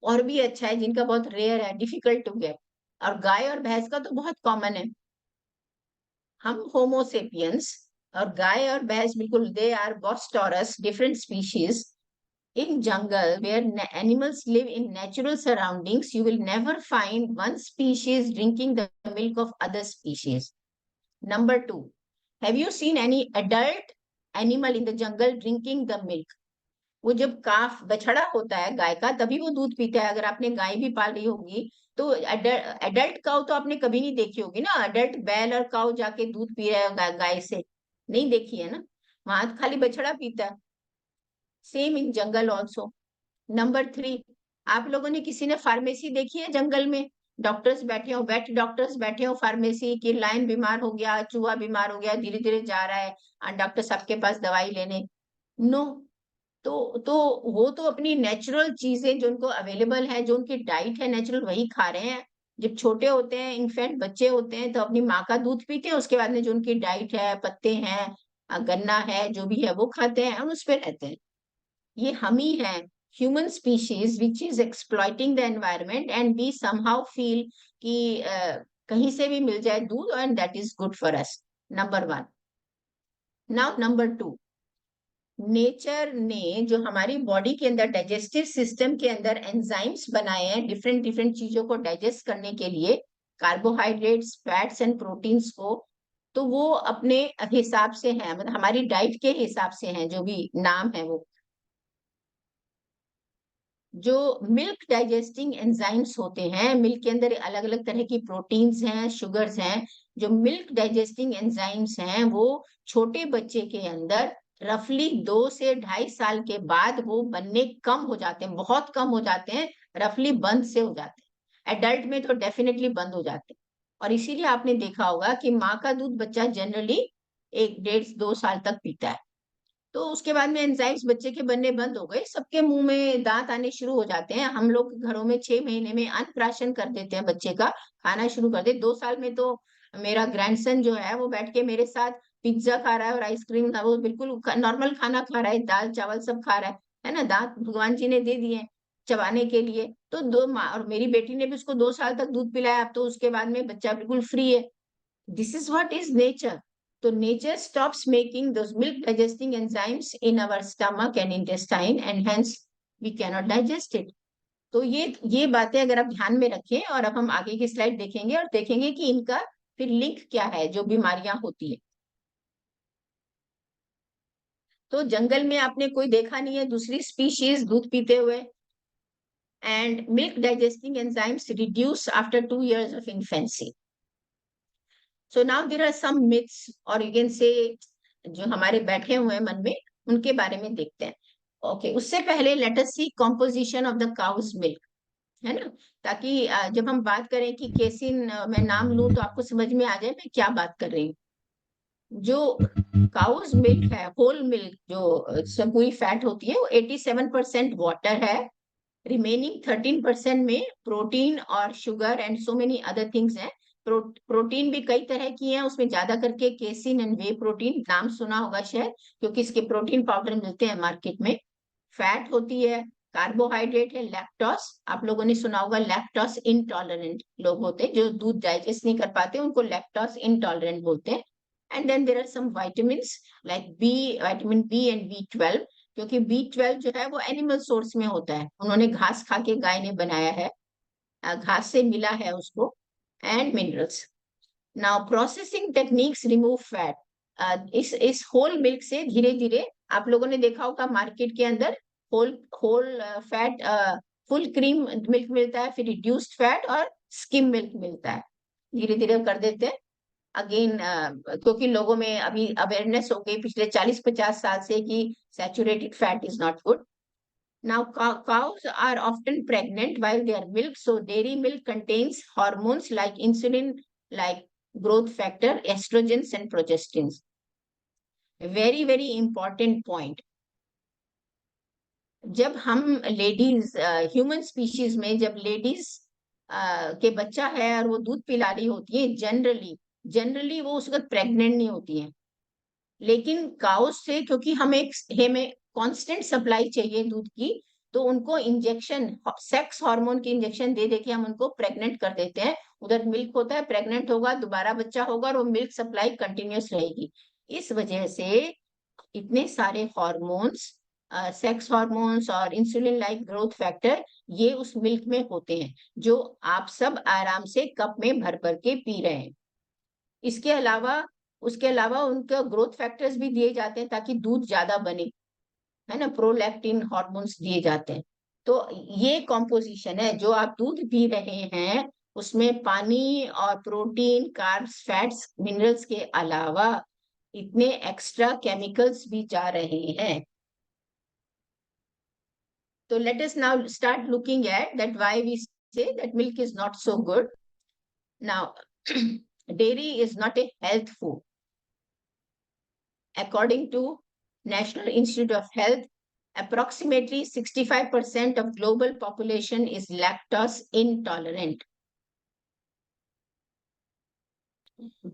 और भी अच्छा है जिनका बहुत रेयर है, डिफिकल्ट टू गेट, और गाय और भैंस का तो बहुत कॉमन है। हम होमोसेपियंस और गाय और भैंस बिल्कुल, they are Bos taurus different species in jungle where animals live in natural surroundings. You will never find one species drinking the milk of other species. Number two, have you seen any adult animal in the jungle drinking the milk? वो जब काफ बछड़ा होता है गाय का तभी वो दूध पीता है। अगर आपने गाय भी पाली होगी तो एडल्ट काउ तो आपने कभी नहीं देखी होगी ना, एडल्ट बैल और काउ जाके दूध पी रहे हैं गाय से, नहीं देखी है ना, वहां खाली बछड़ा पीता है। Same in jungle also. Number three, आप लोगों ने किसी ने फार्मेसी देखी है जंगल में? डॉक्टर्स बैठे हो, वेट डॉक्टर्स बैठे हो फार्मेसी की, लायन बीमार हो गया, चूहा बीमार हो गया, धीरे धीरे जा रहा है डॉक्टर सबके पास दवाई लेने। नो, तो वो तो अपनी नेचुरल चीजें जो उनको अवेलेबल है, जो उनकी डाइट है नेचुरल, वही खा रहे हैं। जब छोटे होते हैं, इनफैक्ट बच्चे होते हैं, तो अपनी माँ का दूध पीते हैं, उसके बाद में जो उनकी डाइट है, पत्ते हैं, गन्ना है, जो भी है वो खाते हैं और उस पे रहते हैं। ये हम ही हैं, human species which is exploiting the environment, and we somehow feel कि कहीं से भी मिल जाए दूध and that is good for us. Number one. Now number two, nature ने जो हमारी बॉडी के अंदर डाइजेस्टिव सिस्टम के अंदर एंजाइम्स बनाए हैं डिफरेंट डिफरेंट चीजों को डाइजेस्ट करने के लिए, कार्बोहाइड्रेट्स, फैट्स एंड प्रोटीन्स को, तो वो अपने हिसाब से हैं, मतलब हमारी डाइट के हिसाब से हैं, जो भी नाम है वो। जो मिल्क डाइजेस्टिंग एंजाइम्स होते हैं, मिल्क के अंदर अलग अलग तरह की प्रोटीन्स हैं, शुगर्स हैं, जो मिल्क डाइजेस्टिंग एंजाइम्स हैं वो छोटे बच्चे के अंदर रफली 2 से 2.5 साल के बाद वो बनने कम हो जाते हैं, बहुत कम हो जाते हैं, रफली बंद से हो जाते हैं। एडल्ट में तो डेफिनेटली बंद हो जाते हैं। और इसीलिए आपने देखा होगा कि माँ का दूध बच्चा जनरली 1 डेढ़ 2 साल तक पीता है। तो उसके बाद में एंजाइम्स बच्चे के बनने बंद हो गए, सबके मुंह में दांत आने शुरू हो जाते हैं। हम लोग घरों में 6 महीने में अन्नप्राशन कर देते हैं बच्चे का, खाना शुरू कर दे। 2 साल में तो मेरा ग्रैंडसन जो है वो बैठ के मेरे साथ पिज्जा खा रहा है और आइसक्रीम खा, वो बिल्कुल नॉर्मल खाना खा रहा है, दाल चावल सब खा रहा है ना। दांत भगवान जी ने दे दिए हैं चबाने के लिए। तो दो माँ और मेरी बेटी ने भी उसको 2 साल तक दूध पिलाया, अब तो उसके बाद में बच्चा बिल्कुल फ्री है। This is what is nature. So nature stops making those milk digesting enzymes in our stomach and intestine, and hence we cannot digest it. तो ये बातें अगर आप ध्यान में रखें, और अब हम आगे की स्लाइड देखेंगे और देखेंगे कि इनका फिर लिंक क्या है जो बीमारियां होती है। तो जंगल में आपने कोई देखा नहीं है दूसरी स्पीशीज दूध पीते हुए, and milk digesting enzymes reduce after 2 years of infancy. So now there are some myths, और you can say जो हमारे बैठे हुए हैं मन में, उनके बारे में देखते हैं। ओके, उससे पहले let us see composition of the cow's milk, है ना, ताकि जब हम बात करें कि केसिन मैं नाम लूं तो आपको समझ में आ जाए मैं क्या बात कर रही हूँ। जो काउज मिल्क है, होल मिल्क, जो इसमें पूरी फैट होती है, वो 87% वाटर है। रिमेनिंग 13% में प्रोटीन और sugar and so many other things हैं। प्रोटीन भी कई तरह की है, उसमें ज्यादा करके केसिन एंड वे प्रोटीन नाम सुना होगा शायद, क्योंकि इसके प्रोटीन पाउडर मिलते हैं मार्केट में। फैट होती है, कार्बोहाइड्रेट है, लैक्टोस, आप लोगों ने सुना होगा लैक्टोस इंटॉलरेंट लोग होते हैं जो दूध डाइजेस्ट नहीं कर पाते, उनको लैक्टोस इंटॉलरेंट बोलते हैं। And then there are some vitamins like B, vitamin B and B12, क्योंकि B12 जो है वो एनिमल सोर्स में होता है, उन्होंने घास खा के गाय ने बनाया है, घास से मिला है उसको। And minerals. Now processing techniques remove fat. इस होल मिल्क से धीरे धीरे, आप लोगों ने देखा होगा मार्केट के अंदर whole whole fat full cream milk मिलता है, फिर रिड्यूस्ड फैट और स्किम मिल्क मिलता है, धीरे धीरे कर देते हैं। अगेन क्योंकि लोगों में अभी अवेयरनेस हो गई पिछले 40-50 साल से कि saturated fat is not good. Now, cows are often pregnant while they are milk, so dairy milk contains hormones like insulin, like growth factor, estrogens, and progestins. Very, very important point. जब हम ladies, human species में जब ladies के बच्चा है और वो दूध पिला रही होती है, जनरली जनरली वो उस वक्त प्रेग्नेंट नहीं होती है। लेकिन काउस से, क्योंकि हमें कांस्टेंट सप्लाई चाहिए दूध की, तो उनको इंजेक्शन, सेक्स हार्मोन की इंजेक्शन दे दे के हम उनको प्रेग्नेंट कर देते हैं। उधर मिल्क होता है, प्रेग्नेंट होगा, दोबारा बच्चा होगा और वो मिल्क सप्लाई कंटिन्यूस रहेगी। इस वजह से इतने सारे हॉर्मोन्स, सेक्स हॉर्मोन्स और इंसुलिन लाइक ग्रोथ फैक्टर, ये उस मिल्क में होते हैं, जो आप सब आराम से कप में भर भर के पी रहे हैं। इसके अलावा, उसके अलावा उनका ग्रोथ फैक्टर्स भी दिए जाते हैं ताकि दूध ज्यादा बने, है ना, प्रोलैक्टिन हार्मोन्स दिए जाते हैं। तो ये कॉम्पोजिशन है, जो आप दूध पी रहे हैं उसमें पानी और प्रोटीन, कार्ब्स, फैट्स, मिनरल्स के अलावा इतने एक्स्ट्रा केमिकल्स भी जा रहे हैं। तो let us now start looking at that why we say that milk is not so good. Now dairy is not a health food. According to National Institute of Health, approximately 65% of global population is lactose intolerant.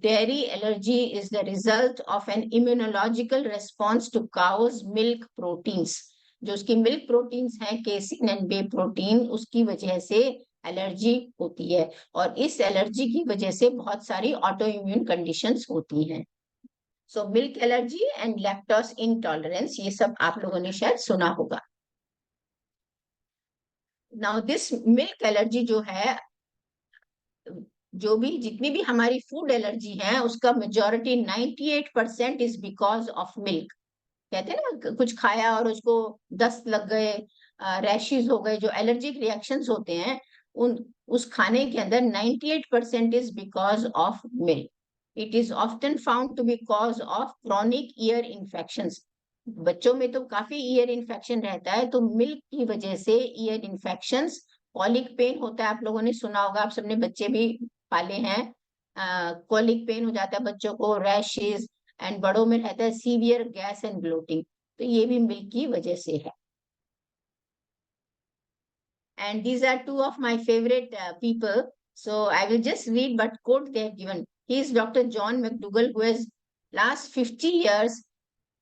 Dairy allergy is the result of an immunological response to cow's milk proteins. जो उसकी milk proteins हैं, casein and bay protein, उसकी वजह से allergy होती है, और इस एलर्जी की वजह से बहुत सारी ऑटो इम्यून कंडीशंस होती हैं। So milk allergy and lactose intolerance, ये सब आप लोगों ने शायद सुना होगा। नाउ दिस मिल्क एलर्जी जो है, जो भी जितनी भी हमारी फूड एलर्जी है उसका majority 98% is because of milk. कहते हैं ना, कुछ खाया और उसको दस्त लग गए, रैशेज हो गए, जो एलर्जिक रिएक्शंस होते हैं, उन उस खाने के अंदर 98% is because of milk. It is often found to be cause of chronic ear infections. बच्चों में तो काफी ईयर इन्फेक्शन रहता है, तो मिल्क की वजह से ईयर इन्फेक्शंस, कॉलिक पेन होता है, आप लोगों ने सुना होगा, आप सबने बच्चे भी पाले हैं, कॉलिक पेन हो जाता है बच्चों को, रैशेज, एंड बड़ों में रहता है सीवियर गैस एंड ब्लोटिंग। तो ये भी मिल्क की वजह से है। And these are two of my favorite people. So I will just read what quote they have given. He is Dr. John McDougall, who has last 50 years,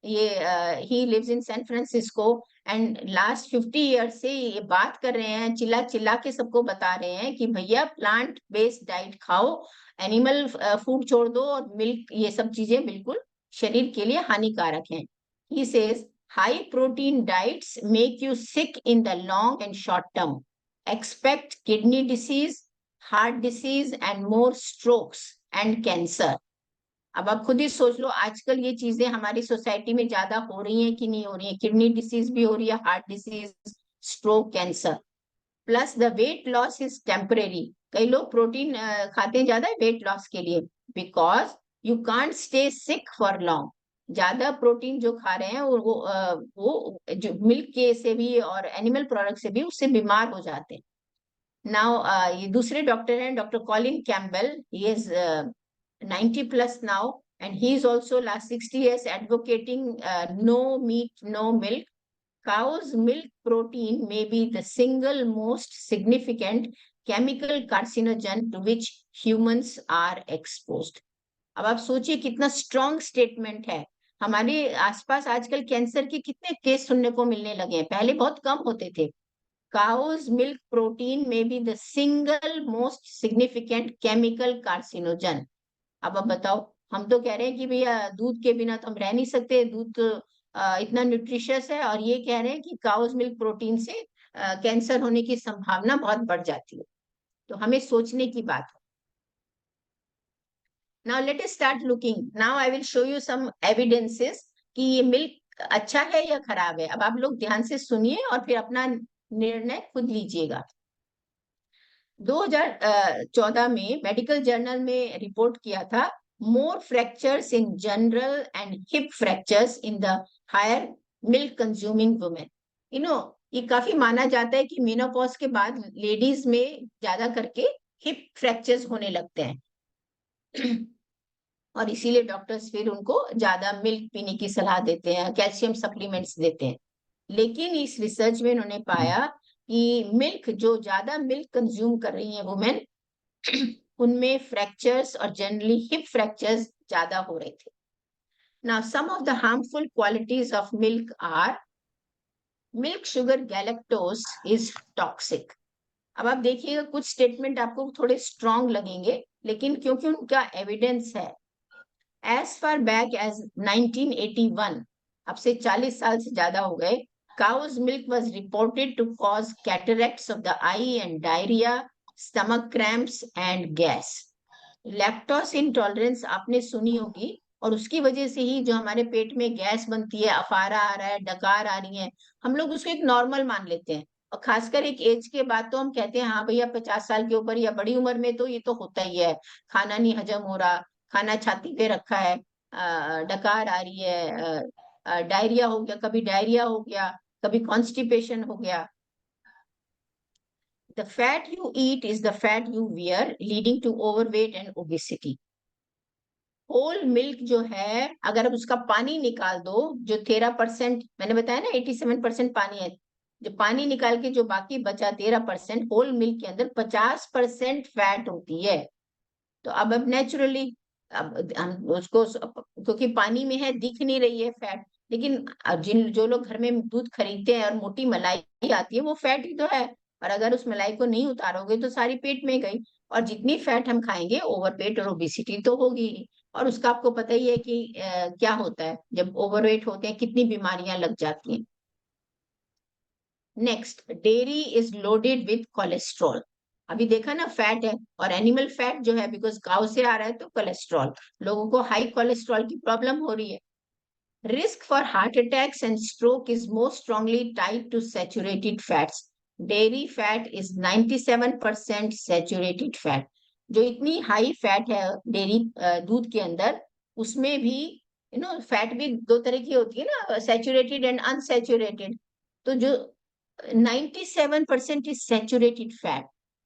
he lives in San Francisco, and last 50 years से ये बात कर रहे हैं, चिल्ला चिल्ला के सबको बता रहे हैं कि भैया प्लांट बेस्ड डाइट खाओ, एनिमल फूड छोड़ दो, और मिल्क ये सब चीजें बिल्कुल शरीर के लिए हानिकारक हैं। He says high protein diets make you sick in the long and short term. Expect kidney disease, heart disease, and more strokes and cancer. अब आप खुद ही सोच लो, आजकल ये चीजें हमारी सोसाइटी में ज्यादा हो रही हैं कि नहीं हो रही है? किडनी डिसीज भी हो रही है, heart disease, stroke, cancer. Plus the weight loss is temporary. कई लोग प्रोटीन खाते हैं ज्यादा वेट लॉस के लिए, because you can't stay sick for long. ज्यादा प्रोटीन जो खा रहे हैं वो जो मिल्क के से भी और एनिमल प्रोडक्ट से भी उससे बीमार हो जाते हैं। नाउ ये दूसरे डॉक्टर हैं, doctor Colin Campbell. He is 90 plus now, and he is also last 60 years advocating no meat, no milk. Cow's milk protein may be the single most significant chemical carcinogen to which humans are exposed. अब आप सोचिए कितना strong statement है। हमारे आसपास आजकल cancer के कितने केस सुनने को मिलने लगे हैं, पहले बहुत कम होते थे। Cow's milk protein may be the single most significant chemical carcinogen. अब आप बताओ, हम तो कह रहे हैं कि भैया दूध के बिना तो हम रह नहीं सकते, दूध तो इतना न्यूट्रिशियस है, और ये कह रहे हैं कि काउज मिल्क प्रोटीन से कैंसर होने की संभावना बहुत बढ़ जाती है। तो हमें सोचने की बात है। Now let us start looking. Now I will show you some evidences कि ये मिल्क अच्छा है या खराब है। अब आप लोग ध्यान से सुनिए और फिर अपना निर्णय खुद लीजिएगा। 2014 में मेडिकल जर्नल में रिपोर्ट किया था, more fractures in general and hip fractures in the higher milk consuming women. ये काफी माना जाता है कि मेनोपॉज के बाद लेडीज में ज्यादा करके हिप फ्रैक्चर्स होने लगते हैं और इसीलिए डॉक्टर्स फिर उनको ज्यादा मिल्क पीने की सलाह देते हैं, कैल्शियम सप्लीमेंट्स देते हैं। लेकिन इस रिसर्च में उन्होंने पाया कि मिल्क जो ज्यादा मिल्क कंज्यूम कर रही हैं वुमेन, उनमें फ्रैक्चर्स और जनरली हिप फ्रैक्चर्स ज्यादा हो रहे थे। Now some of the harmful qualities of milk are, milk sugar galactose is toxic. अब आप देखिएगा कुछ स्टेटमेंट आपको थोड़े स्ट्रॉन्ग लगेंगे, लेकिन क्योंकि उनका एविडेंस है। एज फार बैक एज 1981, अब से 40 साल से ज्यादा हो गए, cow's milk was reported to cause cataracts of the eye and diarrhea, stomach cramps and gas. Lactose intolerance आपने सुनी होगी, और उसकी वजह से ही जो हमारे पेट में गैस बनती है, अफारा आ रहा है, डकार आ रही है, हम लोग उसको एक नॉर्मल मान लेते हैं। और खासकर एक एज के बाद तो हम कहते हैं हाँ भैया 50 साल के ऊपर या बड़ी उम्र में तो ये तो होता ही है, खाना नहीं हजम हो रहा, खाना छाती पे रखा है, डकार आ रही है, डायरिया हो गया, कभी डायरिया हो गया, कभी कॉन्स्टिपेशन हो गया। The fat you eat is the fat you wear, leading to overweight and obesity. Whole milk जो है, अगर आप उसका पानी निकाल दो, जो 13%, मैंने बताया ना 87% पानी है, जो पानी निकाल के जो बाकी बचा 13%, होल मिल्क के अंदर 50% फैट होती है। तो अब नेचुरली, अब हम उसको, क्योंकि पानी में है दिख नहीं रही है फैट, लेकिन अब जो लोग घर में दूध खरीदते हैं और मोटी मलाई आती है, वो फैट ही तो है। और अगर उस मलाई को नहीं उतारोगे तो सारी पेट में गई, और जितनी फैट हम खाएंगे ओवरवेट और ओबिसिटी तो होगी ही। और उसका आपको पता ही है कि क्या होता है जब ओवरवेट होते हैं, कितनी बीमारियां लग जाती हैं। Next, dairy is loaded with cholesterol. अभी देखा ना, फैट है, और एनिमल फैट जो है बिकॉज काउ से आ रहा है तो कोलेस्ट्रॉल, लोगों को हाई कोलेस्ट्रॉल की प्रॉब्लम हो रही है। Risk for heart attacks and stroke is more strongly tied to saturated fats. Dairy fat is 97% saturated fat. जो इतनी हाई फैट है डेयरी दूध के अंदर, उसमें भी फैट भी दो तरह की होती है ना, सैचुरेटेड एंड अनसैचुरेटेड। तो जो 97% इज सैचुरेटेड फैट,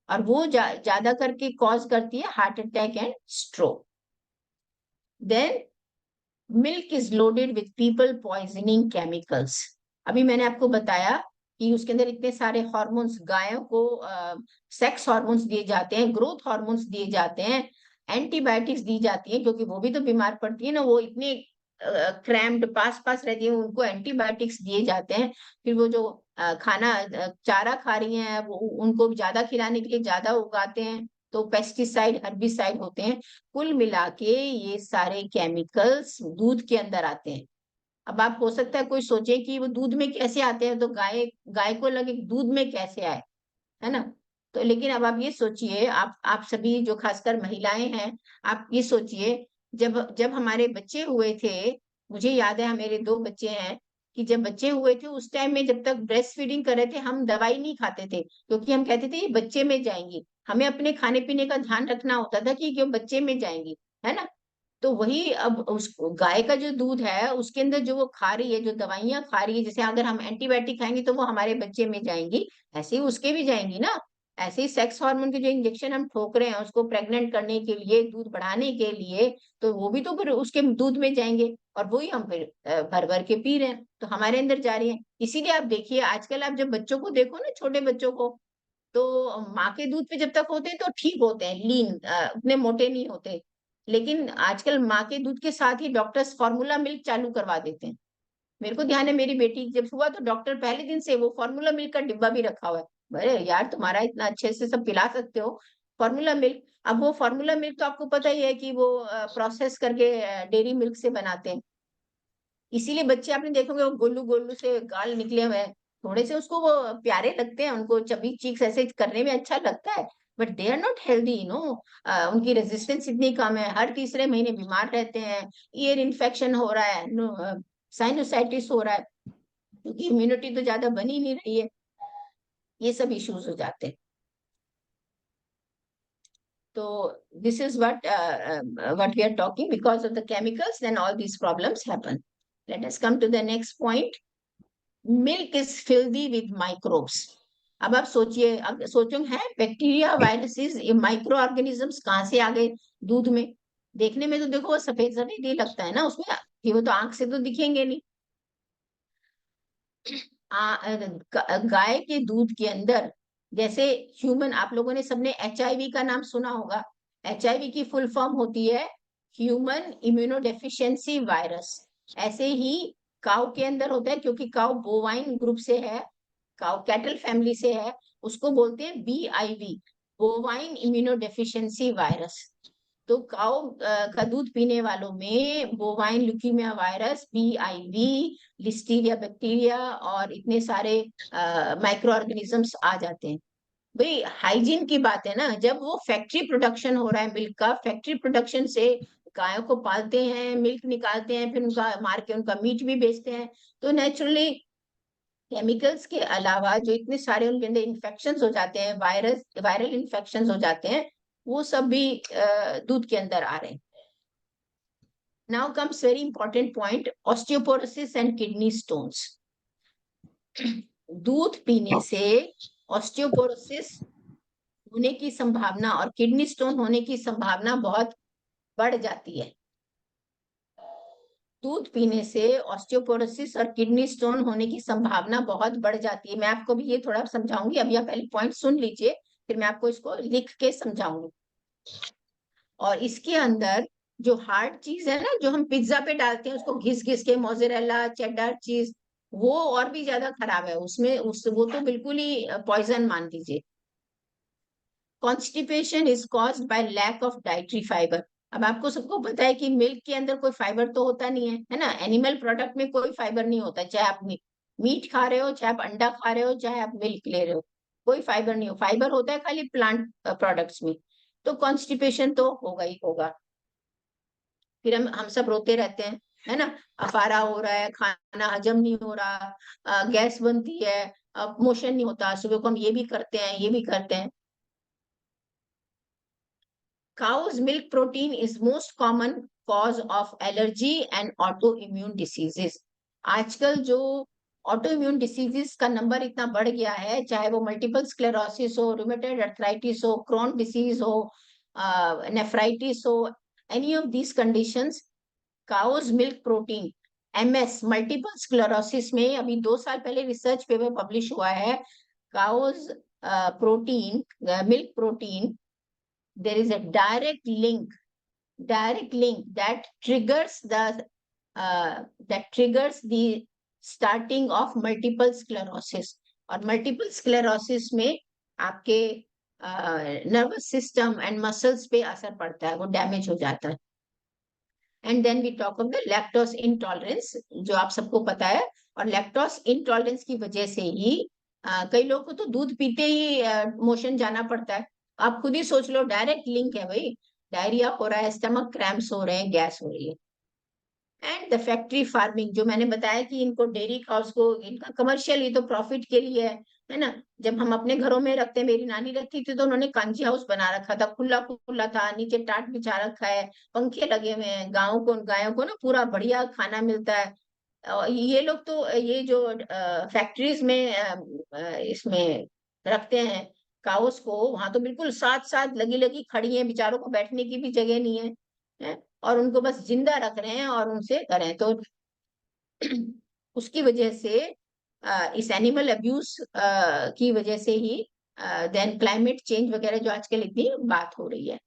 और वो ज्यादा करके कॉज करती है heart attack and stroke. Then milk is loaded with people poisoning chemicals. अभी मैंने आपको बताया कि उसके अंदर इतने सारे हार्मोन्स, गायों को सेक्स हार्मोन्स दिए जाते हैं, ग्रोथ हार्मोन्स दिए जाते हैं, एंटीबायोटिक्स दी जाती है, क्योंकि वो भी तो बीमार पड़ती है ना, वो इतने क्रैम्ड पास पास रहती है, उनको एंटीबायोटिक्स दिए जाते हैं। फिर वो जो खाना चारा खा रही हैं, वो उनको ज्यादा खिलाने के लिए ज्यादा उगाते हैं, तो पेस्टिसाइड हर्बिसाइड होते हैं। कुल मिला के ये सारे केमिकल्स दूध के अंदर आते हैं। अब आप, हो सकता है कोई सोचे कि वो दूध में कैसे आते हैं, तो गाय गाय को लगे दूध में कैसे आए, है ना। तो लेकिन अब आप ये सोचिए, आप सभी जो खासकर महिलाएं हैं, आप ये सोचिए, जब जब हमारे बच्चे हुए थे, मुझे याद है मेरे 2 बच्चे हैं, कि जब बच्चे हुए थे उस टाइम में, जब तक ब्रेस्ट फीडिंग कर रहे थे, हम दवाई नहीं खाते थे, क्योंकि हम कहते थे ये बच्चे में जाएंगी। हमें अपने खाने पीने का ध्यान रखना होता था कि क्यों बच्चे में जाएंगी, है ना। तो वही अब उस गाय का जो दूध है, उसके अंदर जो वो खा रही है, जो दवाइयां खा रही है, जैसे अगर हम एंटीबायोटिक खाएंगे तो वो हमारे बच्चे में जाएंगी, ऐसे ही उसके भी जाएंगी ना। ऐसे ही सेक्स हार्मोन के जो इंजेक्शन हम ठोक रहे हैं उसको प्रेग्नेंट करने के लिए, दूध बढ़ाने के लिए, तो वो भी तो फिर उसके दूध में जाएंगे, और वही हम फिर भर भर के पी रहे हैं, तो हमारे अंदर जा रही है। इसीलिए आप देखिए, आजकल आप जब बच्चों को देखो ना, छोटे बच्चों को, तो माँ के दूध पे जब तक होते हैं तो ठीक होते हैं, लीन, उतने मोटे नहीं होते। लेकिन आजकल माँ के दूध के साथ ही डॉक्टर्स फार्मूला मिल्क चालू करवा देते हैं। मेरे को ध्यान है, मेरी बेटी जब हुआ तो डॉक्टर पहले दिन से वो फार्मूला मिल्क का डिब्बा भी रखा हुआ है। अरे यार, तुम्हारा इतना अच्छे से सब पिला सकते हो, फार्मूला मिल्क। अब वो फार्मूला मिल्क तो आपको पता ही है कि वो प्रोसेस करके डेयरी मिल्क से बनाते हैं। इसीलिए बच्चे आपने देखोगे वो गोलू गोलू से गाल निकले हुए हैं, थोड़े से उसको वो प्यारे लगते हैं, उनको चबी चीक्स ऐसे करने में अच्छा लगता है, but they are not healthy, उनकी रेजिस्टेंस इतनी कम है, हर तीसरे महीने बीमार रहते हैं, ईयर इन्फेक्शन हो रहा है, साइनोसाइटिस हो रहा है, क्योंकि इम्यूनिटी तो ज्यादा बनी नहीं रही है, ये सब इश्यूज हो जाते हैं। तो this is what we are talking, because of the chemicals then all these problems happen. Let us come to the next point. Milk is filthy with microbes. अब आप सोचिए, अब सोचो है बैक्टीरिया, वायरसेस, ये माइक्रो ऑर्गेनिजम्स कहाँ से आ गए दूध में। देखने में तो देखो वो सफेद सफेद ही लगता है ना उसमें, कि वो तो आंख से तो दिखेंगे नहीं। गाय के दूध के अंदर, जैसे ह्यूमन, आप लोगों ने सबने HIV का नाम सुना होगा। HIV की फुल फॉर्म होती है ह्यूमन इम्यूनोडेफिशिएंसी वायरस। ऐसे ही काउ के अंदर होता है, क्योंकि काउ बोवाइन ग्रुप से है, काउ कैटल फैमिली से है, उसको बोलते हैं BIV, बोवाइन इम्यूनोडेफिशिएंसी वायरस। तो काऊ का दूध पीने वालों में bovine leukaemia virus, BIV, Listeria bacteria और इतने सारे माइक्रो ऑर्गेनिजम्स आ जाते हैं। भाई हाइजीन की बात है ना, जब वो फैक्ट्री प्रोडक्शन हो रहा है मिल्क का, फैक्ट्री प्रोडक्शन से गायों को पालते हैं, मिल्क निकालते हैं, फिर उनका मार के उनका मीट भी बेचते हैं, तो नेचुरली केमिकल्स के अलावा जो इतने सारे उनके अंदर इन्फेक्शन हो जाते हैं, वायरल इन्फेक्शन हो जाते हैं, वो सब भी दूध के अंदर आ रहे हैं। Now comes very important point, osteoporosis and kidney stones. दूध पीने से ऑस्टियोपोरोसिस होने की संभावना और किडनी स्टोन होने की संभावना बहुत बढ़ जाती है। दूध पीने से ऑस्टियोपोरोसिस और किडनी स्टोन होने की संभावना बहुत बढ़ जाती है। मैं आपको भी ये थोड़ा समझाऊंगी, अभी आप पहले पॉइंट सुन लीजिए, फिर मैं आपको इसको लिख के समझाऊंगी। और इसके अंदर जो हार्ड चीज है ना, जो हम पिज्जा पे डालते हैं उसको घिस घिस के, मोज़रेला, चेडर चीज, वो और भी ज्यादा खराब है उसमें, वो तो बिल्कुल ही पॉइजन मान लीजिए। Constipation is caused by lack of dietary fibre. अब आपको सबको पता है कि मिल्क के अंदर कोई फाइबर तो होता नहीं है ना, एनिमल प्रोडक्ट में कोई फाइबर नहीं होता, चाहे आप मीट खा रहे हो, चाहे आप अंडा खा रहे हो, चाहे आप मिल्क ले रहे हो, कोई फाइबर नहीं हो, फाइबर होता है खाली प्लांट प्रोडक्ट्स में। तो कॉन्स्टिपेशन तो होगा ही होगा। फिर हम सब रोते रहते हैं, है ना, अफारा हो रहा है, खाना हजम नहीं हो रहा, गैस बनती है, मोशन नहीं होता, सुबह को हम ये भी करते हैं, ये भी करते हैं। Cow's milk protein is most common cause of allergy and autoimmune diseases. आजकल जो ऑटो इम्यून डिसीजेस का नंबर इतना बढ़ गया है, चाहे वो मल्टीपल स्क्लेरोसिस हो, रूमेटॉइड अर्थराइटिस हो, क्रोन डिसीज हो, नेफ्राइटिस हो, any of these conditions, cow's milk protein, MS multiple sclerosis में अभी 2 साल पहले रिसर्च पेपर पब्लिश हुआ है। Cow's protein, milk protein, there is a direct link that triggers the starting of multiple sclerosis। और multiple sclerosis में आपके nervous system and muscles पे असर पड़ता है, वो डैमेज हो जाता है। And then we talk of the lactose intolerance, जो आप सबको पता है। और लैक्टोज इंटॉलरेंस की वजह से ही कई लोगों को तो दूध पीते ही मोशन जाना पड़ता है। आप खुद ही सोच लो, डायरेक्ट लिंक है भाई। डायरिया हो रहा है, स्टमक क्रैम्प्स हो रहे हैं, गैस हो रही है। एंड द फैक्ट्री फार्मिंग, जो मैंने बताया कि इनको डेयरी काउस को, इनका कमर्शियल, ये तो प्रॉफिट के लिए है ना। जब हम अपने घरों में रखते हैं, मेरी नानी रखती थी तो उन्होंने कांजी हाउस बना रखा था, खुला खुला था, नीचे टाट बिछा रखा है, पंखे लगे हुए हैं, गायों को ना पूरा बढ़िया खाना मिलता है। और ये लोग तो ये जो फैक्ट्रीज में इसमें रखते हैं काउस को, वहां तो बिल्कुल साथ साथ लगी लगी खड़ी है, बेचारों को बैठने की भी जगह नहीं है, और उनको बस जिंदा रख रहे हैं और उनसे करें तो उसकी वजह से इस एनिमल अब्यूज की वजह से ही देन क्लाइमेट चेंज वगैरह जो आजकल इतनी बात हो रही है।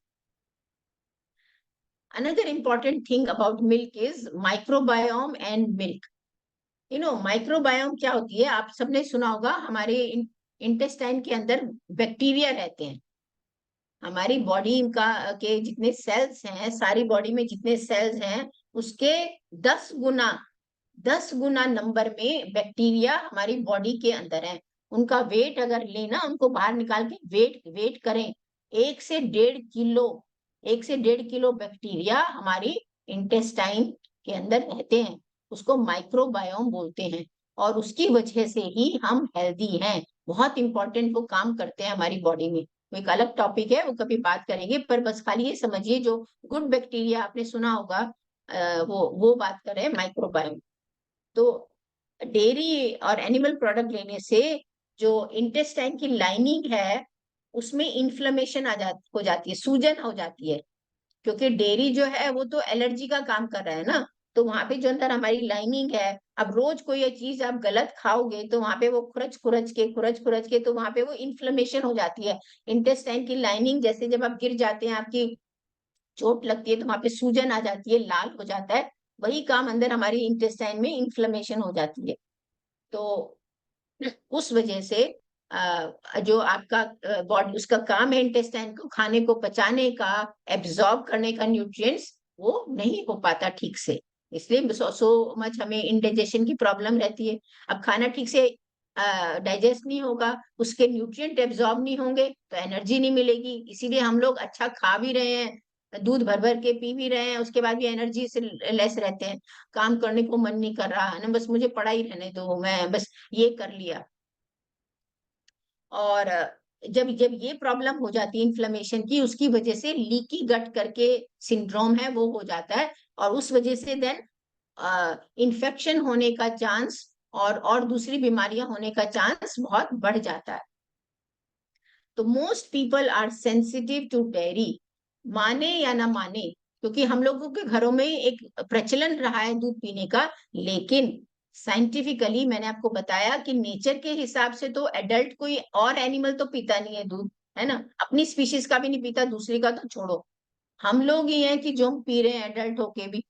Another important thing about milk is microbiome and milk. Microbiome क्या होती है, आप सबने सुना होगा, हमारे इंटेस्टाइन के अंदर बैक्टीरिया रहते हैं। हमारी बॉडी का के जितने सेल्स हैं, सारी बॉडी में जितने सेल्स हैं, उसके 10 गुना 10 गुना नंबर में बैक्टीरिया हमारी बॉडी के अंदर है। उनका वेट अगर लेना, उनको बाहर निकाल के वेट वेट करें, 1 से 1.5 किलो 1 से 1.5 किलो बैक्टीरिया हमारी इंटेस्टाइन के अंदर रहते हैं। उसको माइक्रोबायोम बोलते हैं, और उसकी वजह से ही हम हेल्दी हैं। बहुत इंपॉर्टेंट वो काम करते हैं हमारी बॉडी में। वो एक अलग टॉपिक है, वो कभी बात करेंगे, पर बस खाली ये समझिए, जो गुड बैक्टीरिया आपने सुना होगा, वो बात कर रहे हैं माइक्रोबायोम। तो डेयरी और एनिमल प्रोडक्ट लेने से जो इंटेस्टाइन की लाइनिंग है, उसमें इन्फ्लेमेशन हो जाती है, सूजन हो जाती है। क्योंकि डेयरी जो है वो तो एलर्जी का काम कर रहा है ना। तो वहां पे जो अंदर हमारी लाइनिंग है, अब रोज कोई ये चीज आप गलत खाओगे तो वहां पे वो खुरच खुरच के तो वहां पे वो इन्फ्लेमेशन हो जाती है। इंटेस्टाइन की लाइनिंग, जैसे जब आप गिर जाते हैं, आपकी चोट लगती है, तो वहां पे सूजन आ जाती है, लाल हो जाता है। वही काम अंदर हमारी इंटेस्टाइन में इन्फ्लेमेशन हो जाती है। तो उस वजह से जो आपका बॉडी, उसका काम है इंटेस्टाइन को खाने को पचाने का, एब्जॉर्ब करने का न्यूट्रिएंट्स, वो नहीं हो पाता ठीक से। इसलिए सो मच हमें इंडाइजेशन की प्रॉब्लम रहती है। अब खाना ठीक से डाइजेस्ट नहीं होगा, उसके न्यूट्रिएंट एब्जॉर्ब नहीं होंगे, तो एनर्जी नहीं मिलेगी। इसीलिए हम लोग अच्छा खा भी रहे हैं, दूध भर भर के पी भी रहे हैं, उसके बाद भी एनर्जी से लेस रहते हैं, काम करने को मन नहीं कर रहा है ना, बस मुझे पड़ा ही रहने दो, मैं बस ये कर लिया। और जब जब ये प्रॉब्लम हो जाती है इन्फ्लेमेशन की, उसकी वजह से लीकी गट करके सिंड्रोम है, वो हो जाता है। और उस वजह से देन इन्फेक्शन होने का चांस और दूसरी बीमारियां होने का चांस बहुत बढ़ जाता है। तो most people are sensitive to dairy, माने या ना माने, क्योंकि हम लोगों के घरों में एक प्रचलन रहा है दूध पीने का। लेकिन साइंटिफिकली मैंने आपको बताया कि नेचर के हिसाब से तो एडल्ट कोई और एनिमल तो पीता नहीं है दूध, है ना। अपनी स्पीशीज का भी नहीं पीता, दूसरी का तो छोड़ो। हम लोग ही हैं कि जो हम पी रहे हैं एडल्ट होके भी।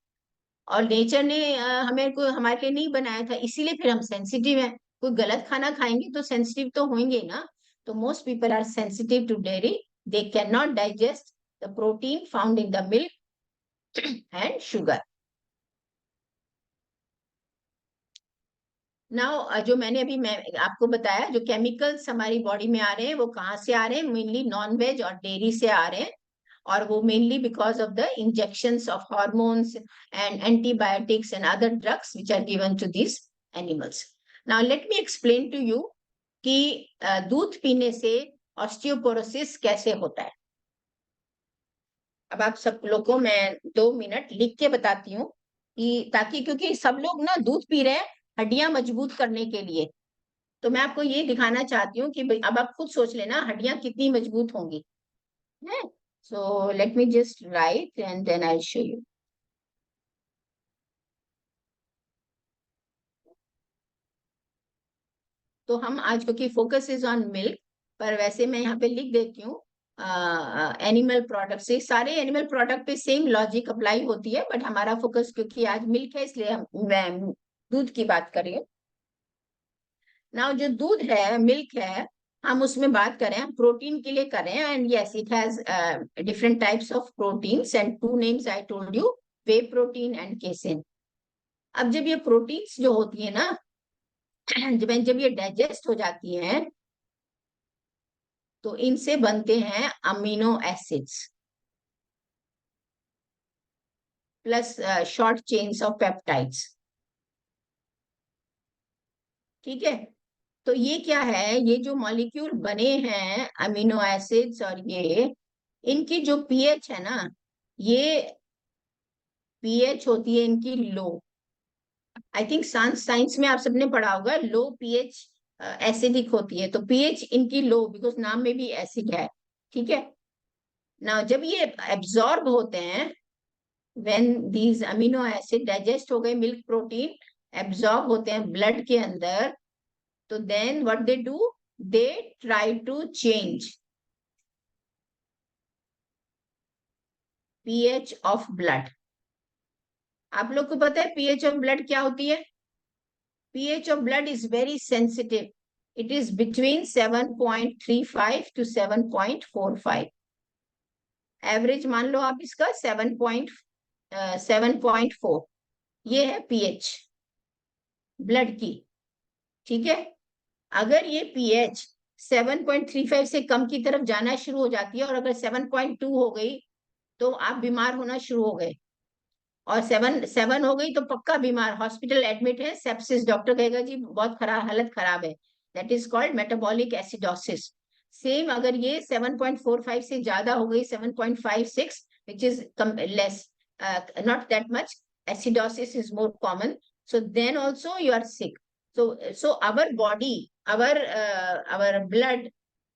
और नेचर ने हमें को हमारे लिए नहीं बनाया था, इसीलिए फिर हम सेंसिटिव हैं। कोई गलत खाना खाएंगे तो सेंसिटिव तो होंगे ना। तो most people are sensitive to dairy, they can not digest the protein found in the milk and sugar. Now जो मैंने अभी मैं आपको बताया, जो केमिकल्स हमारी बॉडी में आ रहे हैं, वो कहाँ से आ रहे हैं, मेनली नॉन वेज और डेयरी से आ रहे हैं। और वो mainly because of the injections of hormones and antibiotics and other drugs which are given to this animals. Now let me explain to you कि दूध पीने से ऑस्टियोपोरोसिस कैसे होता है। अब आप सब लोग को मैं 2 मिनट लिख के बताती हूँ, कि ताकि, क्योंकि सब लोग ना दूध पी रहे हैं हड्डियां मजबूत करने के लिए। तो मैं आपको ये दिखाना चाहती हूँ कि भाई अब आप खुद सोच लेना हड्डियां कितनी मजबूत होंगी, है। So let me just write and then I'll show you. तो हम आज, क्योंकि फोकस इज ऑन मिल्क, पर वैसे मैं यहाँ पे लिख देती हूँ एनिमल प्रोडक्ट से, सारे एनिमल प्रोडक्ट पे सेम लॉजिक अप्लाई होती है, बट हमारा फोकस क्योंकि आज मिल्क है इसलिए मैं दूध की बात कर रही हूँ। नाउ जो दूध है, मिल्क है, हम उसमें बात करें, हम प्रोटीन के लिए करें, and yes it has different types of proteins and two names I told you, way protein and casein. अब जब ये प्रोटीन्स जो होती है ना, जब ये डाइजेस्ट हो जाती हैं, तो इनसे बनते हैं amino acids plus short chains of peptides. ठीक है, तो ये क्या है, ये जो मॉलिक्यूल बने हैं अमीनो एसिड्स, और ये इनकी जो पीएच है ना, ये पीएच होती है इनकी लो। आई थिंक साइंस में आप सबने पढ़ा होगा, लो पीएच एसिडिक होती है, तो पीएच इनकी लो, बिकॉज नाम में भी एसिड है। ठीक है ना, जब ये एब्जॉर्ब होते हैं, when these amino acid digest हो गए, मिल्क प्रोटीन एब्जॉर्ब होते हैं ब्लड के अंदर, तो then what they do, they try to change pH of blood. आप लोग को पता है पीएच ऑफ ब्लड क्या होती है? pH of blood is very sensitive. It is between 7.35 to 7.45. Average मान लो आप इसका 7.4, ये है पीएच ब्लड की। ठीक है, अगर ये पीएच 7.35 से कम की तरफ जाना शुरू हो जाती है, और अगर 7.2 हो गई तो आप बीमार होना शुरू हो गए, और 7 हो गई तो पक्का बीमार, हॉस्पिटल एडमिट है, सेप्सिस, डॉक्टर कहेगा जी बहुत खराब, हालत खराब है, that is called metabolic acidosis. Same अगर ये 7.45 से ज्यादा हो गई, 7.56, which is less, not that much, acidosis is more common, so then also you are sick. So our body, our blood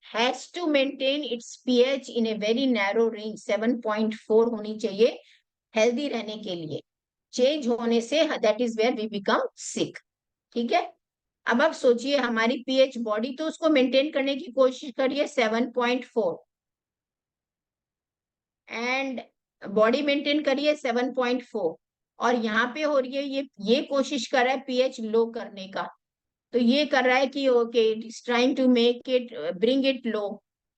has to maintain its pH in a very narrow range, 7.4 होनी चाहिए healthy रहने के लिए। Change होने से that is where we become sick. ठीक है, अब आप सोचिए हमारी पीएच बॉडी तो उसको मेंटेन करने की कोशिश करिए 7.4, एंड बॉडी मेंटेन करिए 7.4, और यहाँ पे हो रही है ये कोशिश कर रहा है पीएच लो करने का, तो ये कर रहा है कि okay it is trying to make it, bring it low,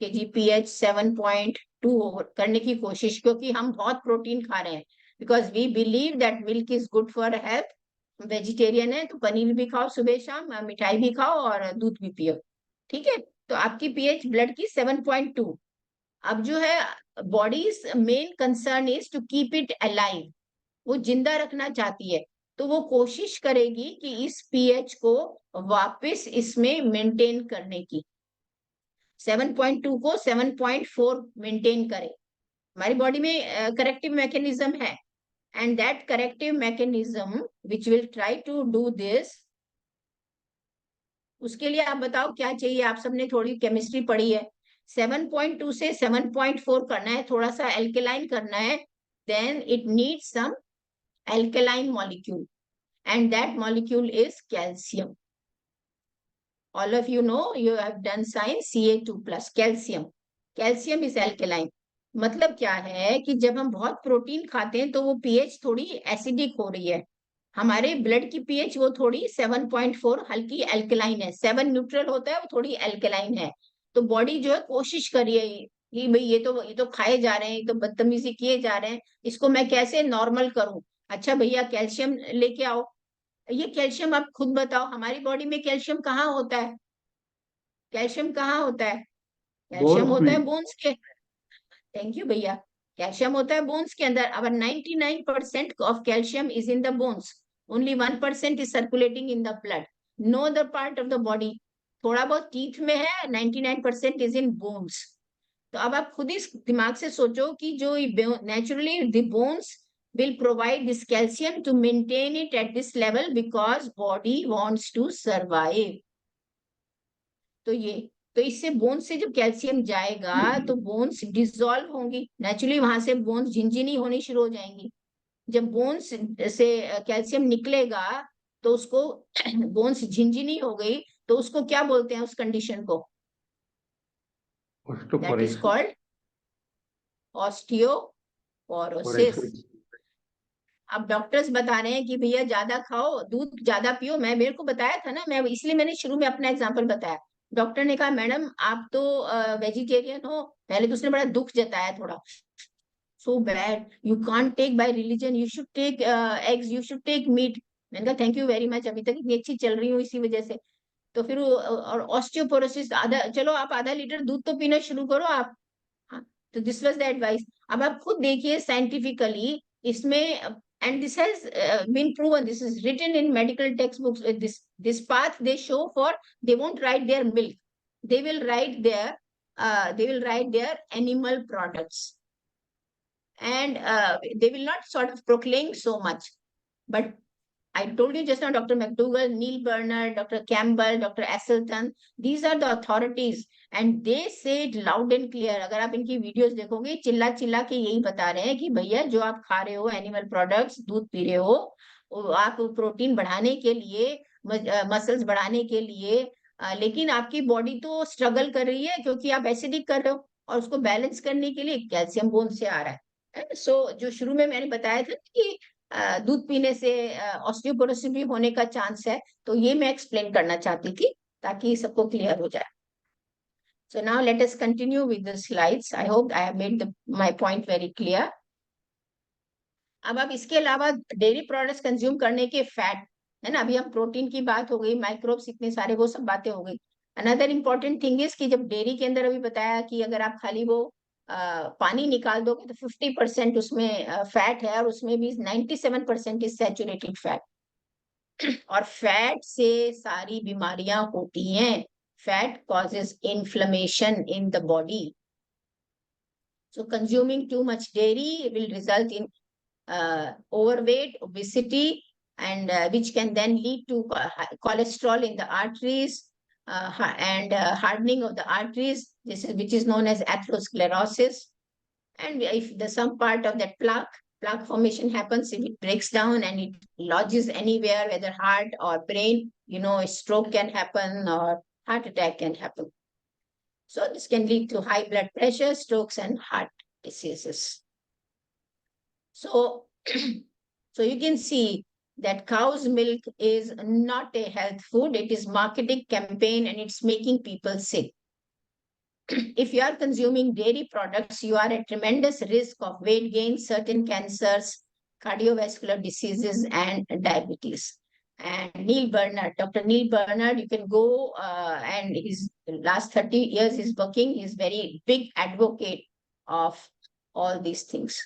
कि जी पीएच 7.2 करने की कोशिश, क्योंकि हम बहुत प्रोटीन खा रहे हैं, because we believe that milk is good for health. Vegetarian है तो पनीर भी खाओ सुबह शाम, मिठाई भी खाओ और दूध भी पियो। ठीक है, तो आपकी पीएच ब्लड की 7.2। अब जो है body main concern is to keep it alive, वो जिंदा रखना चाहती है, तो वो कोशिश करेगी कि इस पीएच को वापस इसमें मेंटेन करने की, 7.2 को 7.4 मेंटेन करे। हमारी बॉडी में करेक्टिव मैकेनिज्म है, and that corrective mechanism which will try to do this. उसके लिए आप बताओ क्या चाहिए, आप सबने थोड़ी केमिस्ट्री पढ़ी है, 7.2 से 7.4 करना है, थोड़ा सा एल्केलाइन करना है, then it needs some alkaline molecule, and that molecule is calcium. All of you know, you have done science, Ca2 plus calcium. Calcium is alkaline. मतलब क्या है कि जब हम बहुत प्रोटीन खाते हैं तो वो पीएच थोड़ी एसिडिक हो रही है, हमारे ब्लड की पीएच वो थोड़ी 7.4 हल्की एल्कलाइन है, 7 न्यूट्रल होता है, वो थोड़ी एल्कलाइन है। तो बॉडी जो है कोशिश कर रही है कि भाई ये तो खाए जा रहे हैं, ये तो बदतमीजी किए जा रहे हैं, इसको मैं कैसे नॉर्मल करूं। अच्छा भैया कैल्शियम लेके आओ। ये कैल्शियम आप खुद बताओ, हमारी बॉडी में कैल्शियम कहाँ होता है? कैल्शियम कहाँ होता है? कैल्शियम बोन्स होता है में। बोन्स के, थैंक यू भैया, कैल्शियम होता है बोन्स के अंदर। Our 99% of calcium is in the bones, only 1% is circulating in the blood, no other part of the body. थोड़ा बहुत टीथ में है, 99% इज इन बोन्स। तो अब आप खुद ही दिमाग से सोचो कि जो naturally the bones will provide this calcium to maintain it at this level because body wants to survive. तो ये, तो इससे बोन्स से जब कैल्शियम जाएगा तो बोन्स डिसॉल्व होंगी, नेचुरली वहां से बोन्स झिंझिनी होनी शुरू हो जाएंगी। जब बोन्स से कैल्शियम निकलेगा तो उसको बोन्स झिंझिनी हो गई, तो उसको क्या बोलते हैं उस कंडीशन को? That is osteoporosis. Called osteoporosis. Porosis. अब डॉक्टर्स बता रहे हैं कि भैया ज्यादा खाओ, दूध ज्यादा पियो। मैं मेरे को बताया था ना, मैं इसलिए मैंने शुरू में अपना एग्जांपल बताया। डॉक्टर ने कहा मैडम आप तो वेजिटेरियन हो। पहले तो उसने बड़ा दुख जताया थोड़ा, so bad, you can't take by religion, you should take eggs, you should take meat. मैंने कहा थैंक यू वेरी मच, अभी तक इतनी अच्छी चल रही हूँ इसी वजह से। तो फिर और ऑस्टियोपोरोसिस, आधा चलो आप आधा लीटर दूध तो पीना शुरू करो आप। हाँ, तो दिस वाज द एडवाइस। अब आप खुद देखिए साइंटिफिकली इसमें, and this has been proven, this is written in medical text books, this path they show for, they won't write their milk, they will write their they will write their animal products, and they will not sort of proclaim so much. But I told you just now, Dr. McDougall, Neil Bernard, Dr. Campbell, Dr. Asselton, these are the authorities, and they say it loud and clear. अगर आप इनकी videos देखोगे, चिल्ला चिल्ला के यही बता रहे हैं कि भैया जो आप खा रहे हो एनिमल प्रोडक्ट्स, दूध पी रहे हो, आप प्रोटीन बढ़ाने के लिए, मसल्स बढ़ाने के लिए, लेकिन आपकी बॉडी तो स्ट्रगल कर रही है क्योंकि आप एसिडिक कर रहे हो, और उसको बैलेंस करने के लिए कैल्शियम बोन से आ रहा है। सो जो शुरू में मैंने बताया था कि दूध पीने से ऑस्टियोपोरोसिस भी होने का चांस है, तो ये मैं एक्सप्लेन करना चाहती थी ताकि सबको क्लियर हो जाए। So now let us continue with the slides. I hope I have made my point very clear. अब आप इसके अलावा डेयरी प्रोडक्ट्स कंज्यूम करने के फैट, है ना, अभी हम प्रोटीन की बात हो गई, माइक्रोब्स इतने सारे, वो सब बातें हो गई। अनदर इम्पोर्टेंट थिंग इज कि जब डेयरी के अंदर अभी बताया कि अगर आप खाली वो पानी निकाल दोगे तो 50% उसमें फैट है, और उसमें भी 97% इज सैचुरेटेड फैट। और फैट से सारी बीमारियां होती हैं। Fat causes inflammation in the body. So consuming too much dairy will result in overweight, obesity, and which can then lead to cholesterol in the arteries, and hardening of the arteries. This is which is known as atherosclerosis. And if the some part of that plaque formation happens, if it breaks down and it lodges anywhere, whether heart or brain, a stroke can happen or heart attack can happen. So this can lead to high blood pressure, strokes, and heart diseases. So, so you can see that cow's milk is not a health food. It is marketing campaign, and it's making people sick. If you are consuming dairy products, you are at tremendous risk of weight gain, certain cancers, cardiovascular diseases, and diabetes. And Neil Bernard, Dr. Neil Bernard, you can go and his last 30 years he's working, he's very big advocate of all these things.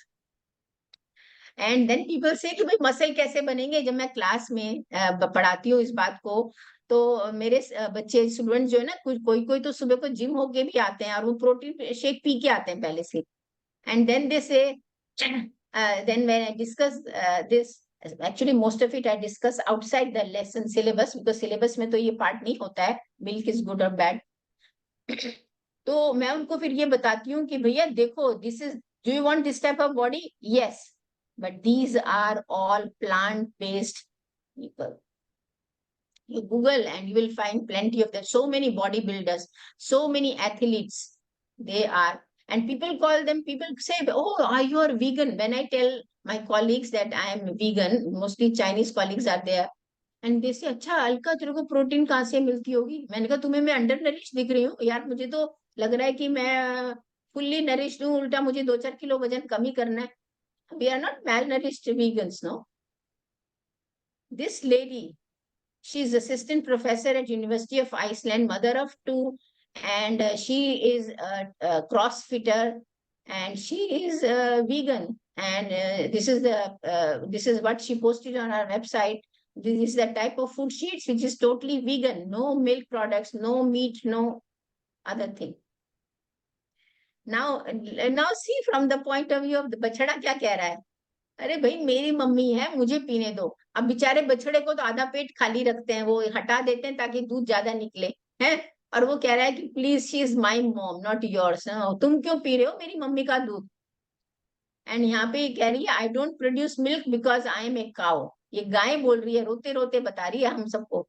And then people say कि भाई muscle कैसे बनेंगे। जब मैं class में पढ़ाती हूँ इस बात को, तो मेरे बच्चे स्टूडेंट जो है ना, कोई कोई तो सुबह को जिम होके भी आते हैं और वो प्रोटीन शेक पी के आते हैं पहले से। एंड देन दे से then when I discuss this, actually most of it I discuss outside the lesson syllabus, because syllabus में तो ये पार्ट नहीं होता है मिल्क इज गुड और बैड। तो मैं उनको फिर ये बताती हूँ कि भैया देखो, this is, do you want this type of body? Yes, but these are all plant-based people. You Google and you will find plenty of them. So many bodybuilders, so many athletes, they are. And people call them, people say, oh, are you are vegan? When I tell my colleagues that I am vegan, mostly Chinese colleagues are there, and they say, अच्छा अलका तेरे को protein कहाँ से मिलती होगी? मैंने कहा तुम्हें मैं अंडर नरिश दिख रही हूँ यार, मुझे तो लग रहा है कि मैं फुल्ली नरिश्ड हूँ, उल्टा मुझे 2-4 किलो वजन कम ही करना है। We are not malnourished vegans, no. This lady, she's assistant professor at University of Iceland, mother of 2, and she is a crossfitter, and she is vegan. And this is what she posted on her website. This is the type of food she eats, which is totally vegan. No milk products, no meat, no other thing. Now see from the point of view of the बछड़ा क्या कह रहा है? अरे भाई मेरी mummy है, मुझे पीने दो। अब बेचारे बछड़े को तो आधा पेट खाली रखते हैं, वो हटा देते हैं ताकि दूध ज्यादा निकले, हैं। और वो कह रहा है कि please, she is my mom not yours, तुम क्यों पी रहे हो मेरी मम्मी का दूध? एंड यहाँ पे ये कह रही है, I don't produce milk because I am a cow. ये गाय बोल रही है, रोते रोते बता रही है हम सबको,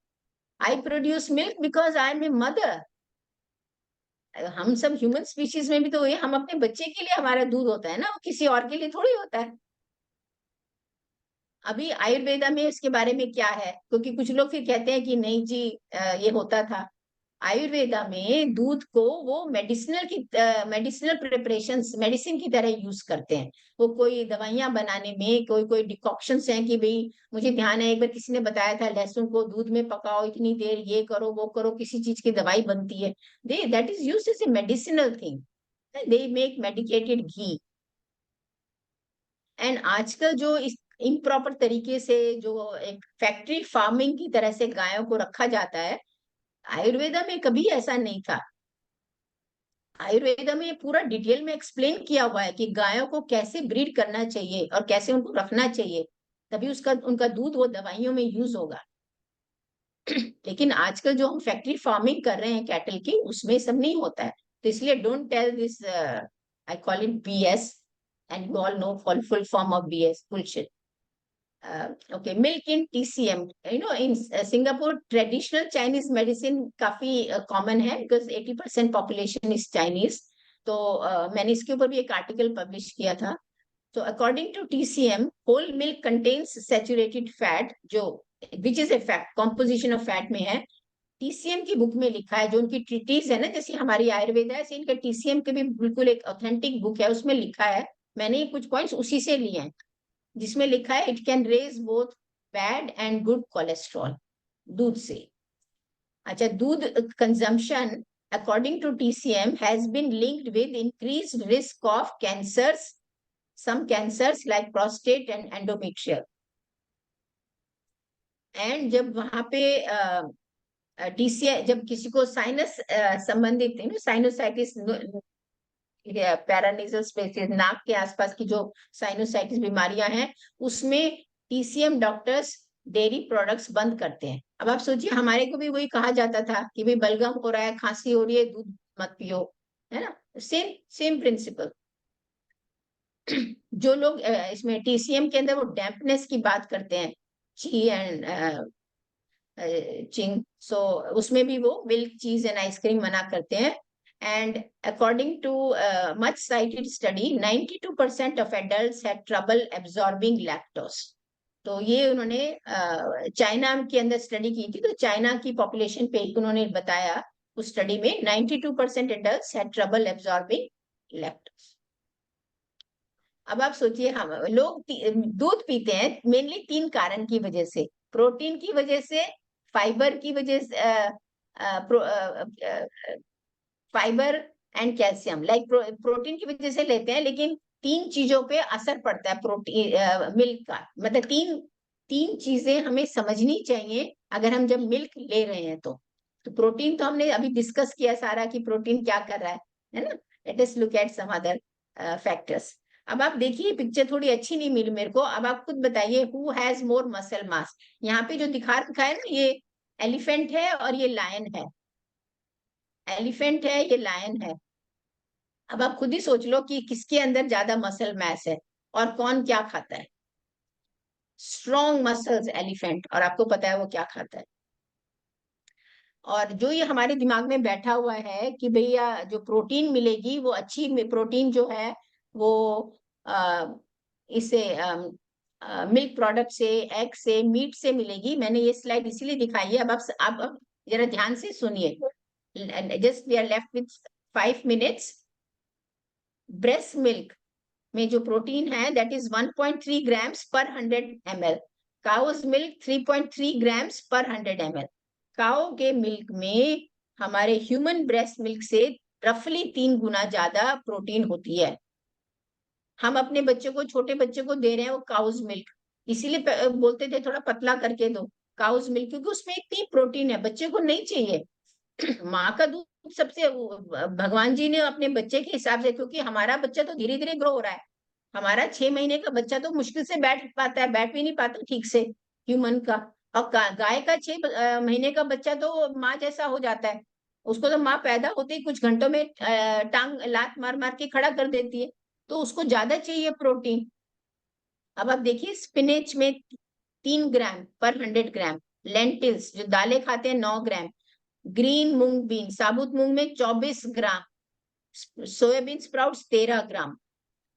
I produce milk because I am a mother. हम सब ह्यूमन स्पीशीज में भी तो ये हम अपने बच्चे के लिए हमारा दूध होता है ना, वो किसी और के लिए थोड़ी होता है। अभी आयुर्वेदा में इसके बारे में क्या है, क्योंकि कुछ लोग फिर कहते हैं कि नहीं जी ये होता था। आयुर्वेदा में दूध को वो मेडिसिनल प्रिपरेशंस, मेडिसिन की तरह यूज करते हैं। वो कोई दवाइयां बनाने में कोई कोई डिकॉक्शंस हैं कि भाई, मुझे ध्यान है एक बार किसी ने बताया था लहसुन को दूध में पकाओ इतनी देर, ये करो वो करो, किसी चीज की दवाई बनती है। They that is used as a medicinal thing. They make medicated ghee. And आजकल जो इस इम्प्रॉपर तरीके से जो एक फैक्ट्री फार्मिंग की तरह से गायों को रखा जाता है, आयुर्वेदा में कभी ऐसा नहीं था। आयुर्वेदा में ये पूरा डिटेल में एक्सप्लेन किया हुआ है कि गायों को कैसे ब्रीड करना चाहिए और कैसे उनको रखना चाहिए, तभी उसका उनका दूध वो दवाइयों में यूज होगा। लेकिन आजकल जो हम फैक्ट्री फार्मिंग कर रहे हैं कैटल की, उसमें सब नहीं होता है। तो इसलिए don't tell this, I call it BS, and you all know full form of BS, bullshit. Okay, milk in TCM. You know, in Singapore, traditional Chinese medicine काफी कॉमन है because 80% population is Chinese. तो मैंने इसके ऊपर भी एक article publish किया था। तो according to TCM, whole milk contains saturated fat, जो which is a fact, composition of fat में है। TCM की बुक में लिखा है, जो उनकी ट्रीटीज है ना, जैसे हमारी आयुर्वेदा है, ऐसे इनका TCM के भी बिल्कुल एक ऑथेंटिक बुक है, उसमें लिखा है। मैंने ये कुछ पॉइंट्स उसी से लिए हैं, जिसमें लिखा है it can raise both bad and good cholesterol, दूध से। अच्छा, दूध consumption according to TCM has been linked with increased risk of cancers, some cancers like prostate and endometrial। And जब वहां पे TCM, जब किसी को साइनस संबंधित है ना, साइनोसाइटिस, पैरानीजल स्पेसिस, नाक के आसपास की जो साइनोसाइटिस बीमारियां हैं, उसमें TCM डॉक्टर्स डेयरी प्रोडक्ट्स बंद करते हैं। अब आप सोचिए, हमारे को भी वही कहा जाता था कि भाई बलगम हो रहा है, खांसी हो रही है, दूध मत पियो, है ना। Same same principle. जो लोग इसमें TCM के अंदर वो डैम्पनेस की बात करते हैं, ची एंड चिंग, सो उसमें भी वो मिल्क, चीज एंड आइसक्रीम मना करते हैं। And according to much cited study, 92% of adults have trouble absorbing lactose. तो ये उन्होंने चाइना के अंदर स्टडी की थी, तो चाइना की पॉपुलेशन पे उन्होंने बताया उस स्टडी में 92% adults have trouble absorbing lactose. अब आप सोचिए, हम लोग दूध पीते हैं मेनली 3 कारण की वजह से: प्रोटीन की वजह से, फाइबर की वजह से, fibre and calcium. Like protein की वजह से लेते हैं, लेकिन 3 चीजों पे असर पड़ता है प्रोटीन मिल्क का। मतलब तीन तीन चीजें हमें समझनी चाहिए अगर हम जब मिल्क ले रहे हैं तो प्रोटीन तो हमने अभी डिस्कस किया सारा कि प्रोटीन क्या कर रहा है ना। Let us look at some other factors. अब आप देखिए, पिक्चर थोड़ी अच्छी नहीं मिली मेरे को। अब आप खुद बताइए, who has more muscle mass. यहाँ पे जो दिखा रखा है ना, ये एलिफेंट है और ये लायन है। एलिफेंट है, ये लायन है। अब आप खुद ही सोच लो कि किसके अंदर ज्यादा मसल मैस है और कौन क्या खाता है। स्ट्रॉन्ग मसल्स एलिफेंट, और आपको पता है वो क्या खाता है। और जो ये हमारे दिमाग में बैठा हुआ है कि भैया जो प्रोटीन मिलेगी वो अच्छी प्रोटीन जो है वो आ, इसे मिल्क प्रोडक्ट से, एग से, मीट से मिलेगी। मैंने ये स्लाइड इसीलिए दिखाई है। अब जरा ध्यान से सुनिए। Just we are left with 5 minutes. Breast milk में जो प्रोटीन है दैट इज 1.3 ग्राम्स पर 100 ml। काउज मिल्क 3.3 ग्राम्स पर 100 ml। काउ के मिल्क में हमारे ह्यूमन ब्रेस्ट मिल्क से रफली 3 गुना ज्यादा प्रोटीन होती है। हम अपने बच्चों को, छोटे बच्चे को दे रहे हैं वो काउज मिल्क, इसीलिए बोलते थे थोड़ा पतला करके दो काउज मिल्क, क्योंकि उसमें इतनी प्रोटीन है, बच्चे को नहीं चाहिए। माँ का दूध सबसे, भगवान जी ने अपने बच्चे के हिसाब से, क्योंकि हमारा बच्चा तो धीरे धीरे ग्रो हो रहा है। हमारा 6 महीने का बच्चा तो मुश्किल से बैठ पाता है, बैठ भी नहीं पाता ठीक से ह्यूमन का। और गाय का 6 महीने का बच्चा तो माँ जैसा हो जाता है। उसको तो माँ पैदा होते ही कुछ घंटों में टांग लात मार मार के खड़ा कर देती है। तो उसको ज्यादा चाहिए प्रोटीन। अब आप देखिए, स्पिनेच में 3 ग्राम पर 100 ग्राम, लेंटिल्स जो दालें खाते हैं 9 ग्राम, ग्रीन मूंग बीन साबुत मूंग में 24 ग्राम, सोयाबीन स्प्राउट्स 13 ग्राम,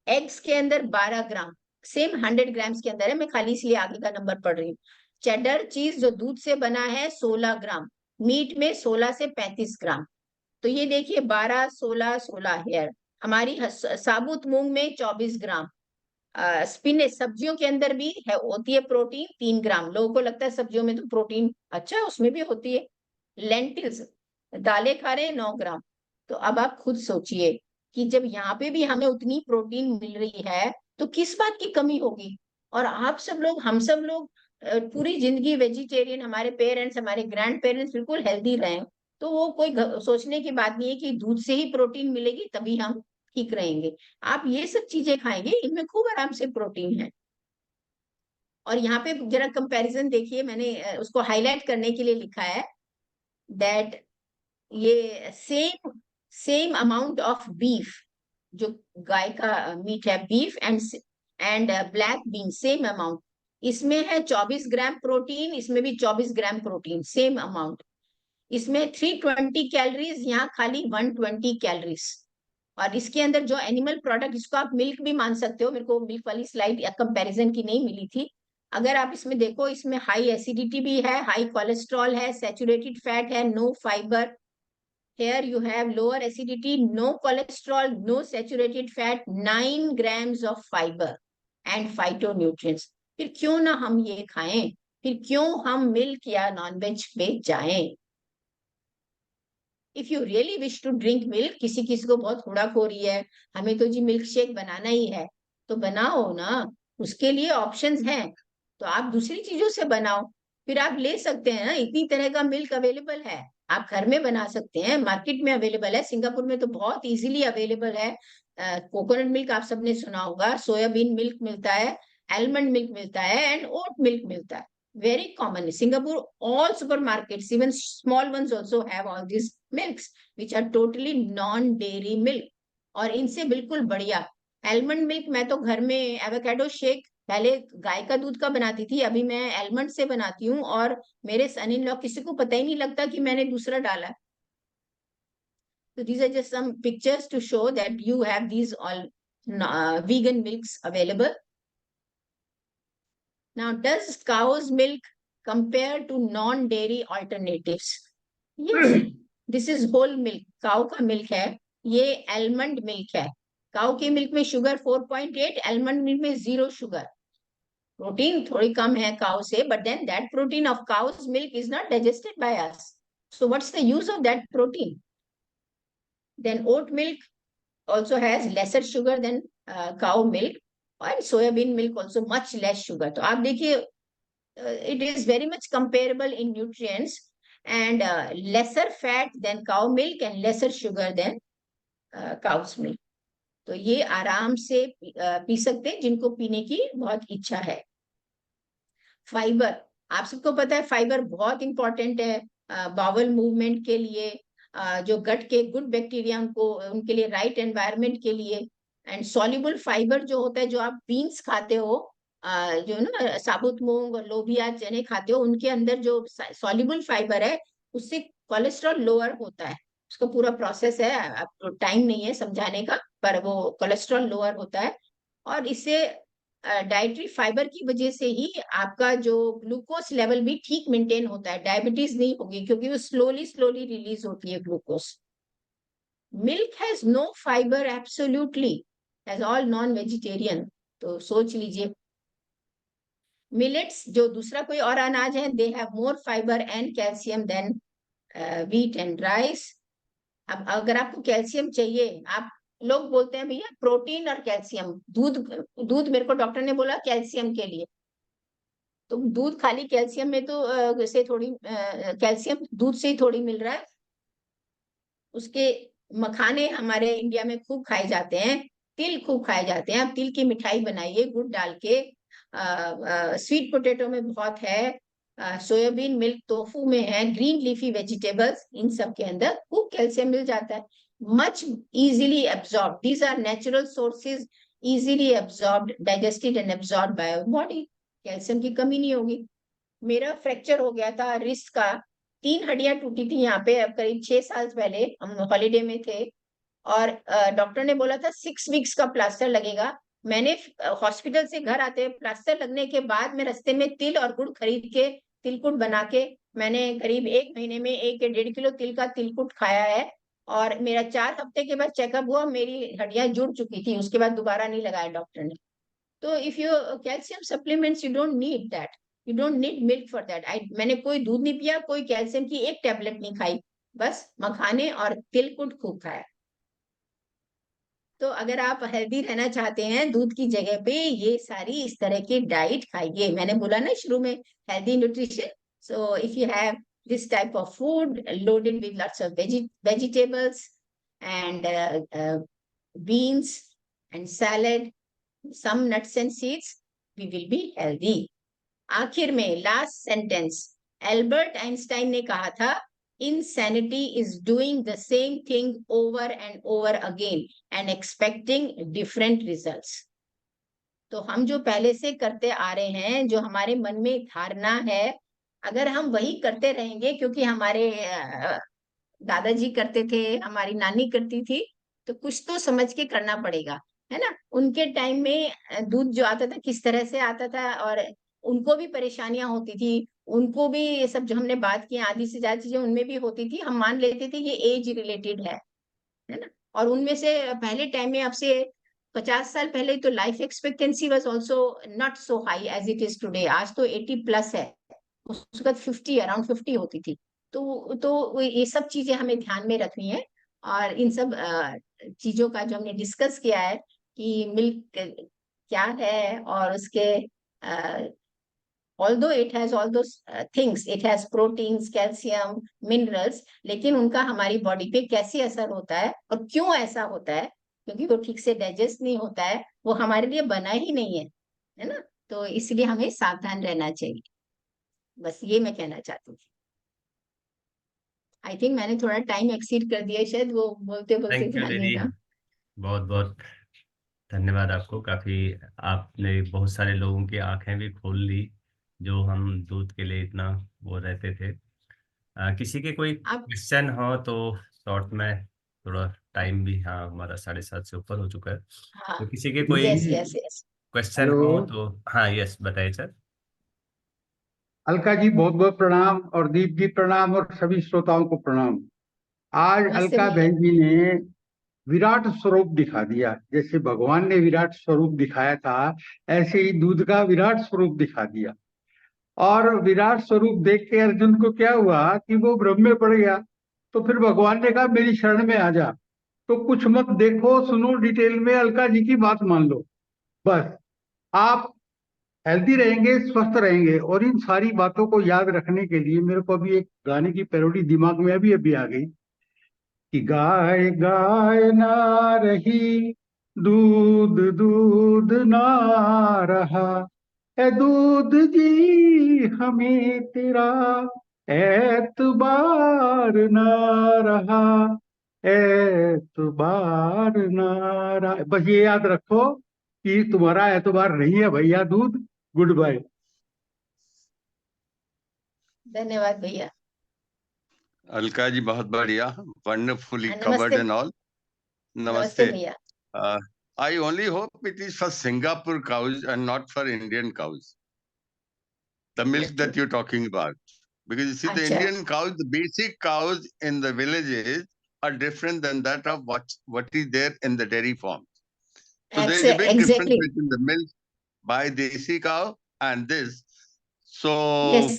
एग्स के अंदर 12 ग्राम, सेम 100 ग्राम्स के अंदर है, मैं खाली इसलिए आगे का नंबर पढ़ रही हूँ। चेडर चीज जो दूध से बना है 16 ग्राम, मीट में 16 से 35 ग्राम। तो ये देखिए 12 16 16 हेयर। हमारी साबुत मूंग में 24 ग्राम। स्पिनेच सब्जियों के अंदर भी है, होती है प्रोटीन 3 ग्राम। लोगों को लगता है सब्जियों में तो प्रोटीन, अच्छा उसमें भी होती है। लेंटिल्स दालें खा रहे हैं 9 ग्राम। तो अब आप खुद सोचिए कि जब यहाँ पे भी हमें उतनी प्रोटीन मिल रही है तो किस बात की कमी होगी। और आप सब लोग, हम सब लोग पूरी जिंदगी वेजिटेरियन, हमारे पेरेंट्स हमारे ग्रैंड पेरेंट्स बिल्कुल हेल्दी रहे, तो वो कोई सोचने की बात नहीं है कि दूध से ही प्रोटीन मिलेगी तभी हम ठीक रहेंगे। आप ये सब चीजें खाएंगे, इनमें खूब आराम से प्रोटीन है। और यहाँ पे जरा कंपैरिजन देखिए, मैंने उसको हाईलाइट करने के लिए लिखा है दैट ये same same amount of beef, जो गाय का मीट है, beef and black bean, same amount. इसमें है 24 ग्राम प्रोटीन, इसमें भी 24 ग्राम प्रोटीन, सेम अमाउंट। इसमें 320 कैलोरीज, यहाँ खाली 120 कैलोरीज। और इसके अंदर जो एनिमल प्रोडक्ट, इसको आप मिल्क भी मान सकते हो, मेरे को मिल्क वाली स्लाइड या कंपैरिजन की नहीं मिली थी। अगर आप इसमें देखो, इसमें हाई एसिडिटी भी है, हाई कोलेस्ट्रॉल है, सैचुरेटेड फैट है, no fibre. Here you have lower acidity, no cholesterol, no saturated fat, 9 grams of fiber and phytonutrients। फिर क्यों ना हम ये खाएं, फिर क्यों हम मिल्क या नॉनवेज पे जाएं। If you really wish to drink milk, किसी किसी को बहुत हुड़क हो रही है, हमें तो जी मिल्क शेक बनाना ही है, तो बनाओ ना, उसके लिए ऑप्शंस हैं। तो आप दूसरी चीजों से बनाओ, फिर आप ले सकते हैं ना, इतनी तरह का मिल्क अवेलेबल है। आप घर में बना सकते हैं, मार्केट में अवेलेबल है, सिंगापुर में तो बहुत इजीली अवेलेबल है। कोकोनट मिल्क आप सबने सुना होगा, सोयाबीन मिल्क मिलता है, आलमंड मिल्क मिलता है एंड ओट मिल्क मिलता है। Very common in Singapore, all supermarkets, even small ones also have all these milks, which are totally non-dairy milk। और इनसे बिल्कुल बढ़िया आलमंड मिल्क, मैं तो घर में एवोकाडो शेक पहले गाय का दूध का बनाती थी, अभी मैं आलमंड से बनाती हूँ, और मेरे सन इन लॉ, किसी को पता ही नहीं लगता कि मैंने दूसरा डाला। So these are just some pictures to show that you have these all vegan milks available. Now, does cow's milk compare to non-dairy alternatives? Yes, this is whole milk. Cow का मिल्क है, ये almond milk है। Cow के milk में sugar 4.8, almond milk में 0 sugar. Protein थोड़ी कम है cow से, but then that protein of cow's milk is not digested by us. So what's the use of that protein? Then oat milk also has lesser sugar than cow milk, and soybean milk also much less sugar। तो आप देखिए, it is very much comparable in nutrients, and lesser fat than cow milk and lesser sugar than cow's milk। तो ये आराम से P सकते हैं जिनको पीने की बहुत इच्छा है। फाइबर, आप सबको पता है फाइबर बहुत इंपॉर्टेंट है बावल मूवमेंट के लिए, जो गट के गुड बैक्टीरिया उनको, उनके लिए, राइट एनवायरनमेंट के लिए। एंड सॉल्युबल फाइबर जो होता है, जो आप बीन्स खाते हो, जो ना साबुत मूंग और लोबिया चने खाते हो, उनके अंदर जो सॉल्युबल फाइबर है, उससे कोलेस्ट्रॉल लोअर होता है। उसका पूरा प्रोसेस है, अब टाइम नहीं है समझाने का, पर वो कोलेस्ट्रॉल लोअर होता है। और इससे डाइटरी फाइबर की वजह से ही आपका जो ग्लूकोज लेवल भी ठीक मेंटेन होता है, डायबिटीज नहीं होगी, क्योंकि वो स्लोली स्लोली रिलीज होती है glucose. Milk has no fibre absolutely, as all non vegetarian. तो सोच लीजिए, मिलेट्स जो दूसरा कोई और अनाज है, they have more fibre and calcium than wheat and rice. अब अगर आपको कैल्शियम चाहिए, आप लोग बोलते हैं भैया प्रोटीन और कैल्शियम, दूध दूध मेरे को डॉक्टर ने बोला कैल्शियम के लिए, तो दूध खाली कैल्शियम में तो से थोड़ी, कैल्शियम दूध से ही थोड़ी मिल रहा है। उसके मखाने हमारे इंडिया में खूब खाए जाते हैं, तिल खूब खाए जाते हैं, आप तिल की मिठाई बनाइए गुड़ डाल के। स्वीट पोटेटो में बहुत है, सोयाबीन मिल्क टोफू में है, ग्रीन लीफी वेजिटेबल्स, इन सब के अंदर खूब कैल्शियम मिल जाता है। Much easily absorb, these are natural sources, easily absorb, digested and absorb by body, calcium की कमी नहीं होगी। मेरा फ्रैक्चर हो गया था रिस्ट का, 3 हड्डियां टूटी थी यहाँ पे, अब करीब 6 साल पहले हम हॉलीडे में थे। और डॉक्टर ने बोला था 6 वीक्स का प्लास्टर लगेगा। मैंने हॉस्पिटल से घर आते प्लास्टर लगने के बाद मैं रास्ते में तिल और गुड़ खरीद के तिलकुट बना के मैंने करीब 1 महीने में 1 या 1.5 किलो तिल का तिलकुट खाया है। और मेरा 4 हफ्ते के बाद चेकअप हुआ, मेरी हड्डियां जुड़ चुकी थी, उसके बाद दोबारा नहीं लगाया डॉक्टर ने। तो if you calcium supplements you don't need that, you don't need milk for that. I मैंने कोई दूध नहीं पिया, कोई कैल्शियम की एक टेबलेट नहीं खाई, बस मखाने और तिलकुट खूब खाया। तो अगर आप हेल्दी रहना चाहते हैं दूध की जगह पे ये सारी इस तरह की डाइट खाइए। मैंने बोला ना शुरू में, healthy nutrition. So if you have this type of food loaded with lots of vegetables and beans and salad, some nuts and seeds, we will be healthy. आखिर में लास्ट सेंटेंस, एल्बर्ट आइंस्टाइन ने कहा था, insanity is doing the same thing over and over again and expecting different results. तो हम जो पहले से करते आ रहे हैं, जो हमारे मन में धारणा है, अगर हम वही करते रहेंगे, क्योंकि हमारे दादाजी करते थे, हमारी नानी करती थी, तो कुछ तो समझ के करना पड़ेगा, है ना। उनके टाइम में दूध जो आता था किस तरह से आता था, और उनको भी परेशानियां होती थी, उनको भी ये सब जो हमने बात की आधी से ज्यादा चीजें उनमें भी होती थी, हम मान लेते थे ये एज रिलेटेड है ना। और उनमें से पहले टाइम में, अब से 50 साल पहले, तो life expectancy was also not so high as it is today. आज तो 80+ है, उसके बाद 50, अराउंड 50 होती थी। तो ये सब चीजें हमें ध्यान में रखनी है। और इन सब चीजों का जो हमने डिस्कस किया है कि मिल्क क्या है, और उसके although it has all those things, it has proteins, calcium, minerals, लेकिन उनका हमारी बॉडी पे कैसे असर होता है और क्यों ऐसा होता है, क्योंकि वो ठीक से डाइजेस्ट नहीं होता है, वो हमारे लिए बना ही नहीं है ना। तो इसलिए हमें सावधान रहना चाहिए। बस ये मैं कहना चाहती थी। आई थिंक मैंने थोड़ा टाइम एक्सीड कर दिया शायद, वो बोलते बोलते थैंक यू ध्यान नहीं दीदी, था। बहुत बहुत धन्यवाद आपको। काफी आपने बहुत सारे लोगों की आंखें भी खोल ली, जो हम दूध के लिए इतना वो रहते थे। किसी के कोई आप क्वेश्चन हो तो शॉर्ट में, थोड़ा टाइम भी, हाँ हमारा 7:30 से ऊपर हो चुका है, हाँ, तो किसी के कोई यस जी। Yes yes. Question hello. हो तो। हाँ यस, बताइए सर। अलका जी बहुत बहुत प्रणाम, और दीप जी प्रणाम, और सभी श्रोताओं को प्रणाम। आज नमस्ते अलका भैया। बहन जी ने विराट स्वरूप दिखा दिया। जैसे भगवान ने विराट स्वरूप दिखाया था, ऐसे ही दूध का विराट स्वरूप दिखा दिया। और विराट स्वरूप देख के अर्जुन को क्या हुआ कि वो भ्रम में पड़ गया। तो फिर भगवान ने कहा मेरी शरण में आ जा। तो कुछ मत देखो सुनो डिटेल में, अलका जी की बात मान लो बस। आप हेल्दी रहेंगे, स्वस्थ रहेंगे। और इन सारी बातों को याद रखने के लिए मेरे को अभी एक गाने की पैरोडी दिमाग में अभी अभी आ गई कि गाय गाय ना रही, दूध दूध ना रहा, ए दूध जी हमें तेरा एतबार ना रहा, एतबार ना रहा। बस ये याद रखो कि तुम्हारा एतबार नहीं है भैया दूध। Goodbye. धन्यवाद भैया। अलका जी बहुत बढ़िया, वंडरफुली कवर्ड नमस्ते। And all. नमस्ते नमस्ते। भैया। I only hope it is for Singapore cows and not for Indian cows, the milk okay. that you're talking about. Because you see, the अच्छा। Indian cows, the basic cows in the villages are different than that of what is there in the dairy farm. So there is a big difference exactly. between the milk by desi cow and this. So yes.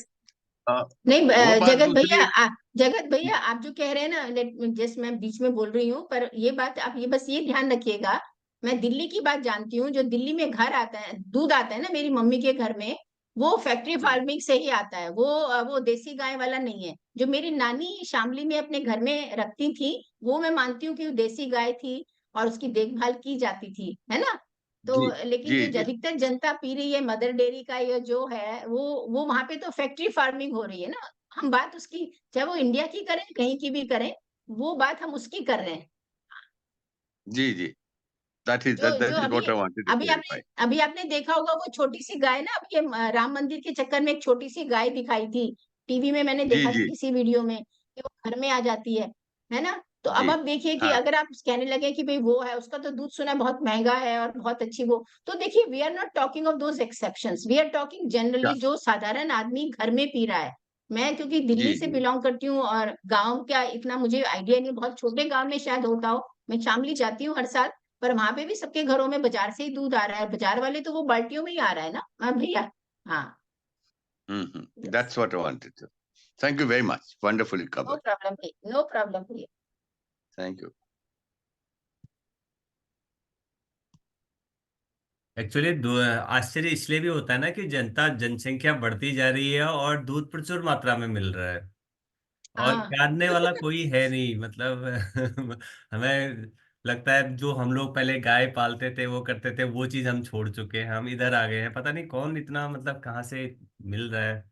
uh, नहीं, वो बात जगत भैया, दूसरी। जगत भैया आप जो कह रहे हैं ना, जस्ट मैं बीच में बोल रही हूँ, पर ये बात आप ये बस ये ध्यान रखिएगा। मैं दिल्ली की बात जानती हूँ, जो दिल्ली में घर आता है, दूध आता है ना मेरी मम्मी के घर में, वो फैक्ट्री जी फार्मिंग से ही आता है। वो देसी गाय वाला नहीं है। जो मेरी नानी शामली में अपने घर में रखती थी, वो मैं मानती हूँ कि वो देसी गाय थी और उसकी देखभाल की जाती थी, है ना। तो जी लेकिन जी जो जी अधिकतर जनता पी रही है मदर डेयरी का, ये जो है वो वहां पे तो फैक्ट्री फार्मिंग हो रही है ना। हम बात उसकी, चाहे वो इंडिया की करें कहीं की भी करें, वो बात हम उसकी कर रहे हैं। जी जी। That is जो that जो is अभी what I wanted to clarify. अभी आपने देखा होगा वो छोटी सी गाय ना, अभी ये राम मंदिर के चक्कर में एक छोटी सी गाय दिखाई थी टीवी में, मैंने जी देखा था जी किसी वीडियो में कि वो घर में आ जाती है ना। तो अब जी आप देखिए कि हाँ अगर आप कहने लगे कि भाई वो है, उसका तो दूध सुना बहुत महंगा है और बहुत अच्छी वो, तो देखिए we are not talking of those exceptions, we are talking generally या जो साधारण आदमी घर में पी रहा है। मैं क्योंकि जी दिल्ली से जी बिलोंग करती हूँ और गाँव का इतना मुझे आइडिया नहीं, बहुत छोटे गाँव में शायद होता हो, मैं शामली जाती हूँ हर साल, पर वहां पे भी सबके घरों में बाजार से ही दूध आ रहा है, बाजार वाले तो वो बाल्टियों में ही आ रहा है ना। हाँ भैया। हाँ। That's what I wanted to. Thank you very much. Wonderfully no covered. Problem भैया, नो प्रॉब्लम भैया। Thank you. एक्चुअली आश्चर्य इसलिए भी होता है ना कि जनसंख्या बढ़ती जा रही है और दूध प्रचुर मात्रा में मिल रहा है और हाँ। काटने वाला कोई है नहीं, मतलब हमें लगता है जो हम लोग पहले गाय पालते थे वो करते थे वो चीज हम छोड़ चुके हैं, हम इधर आ गए हैं, पता नहीं कौन इतना मतलब कहाँ से मिल रहा है,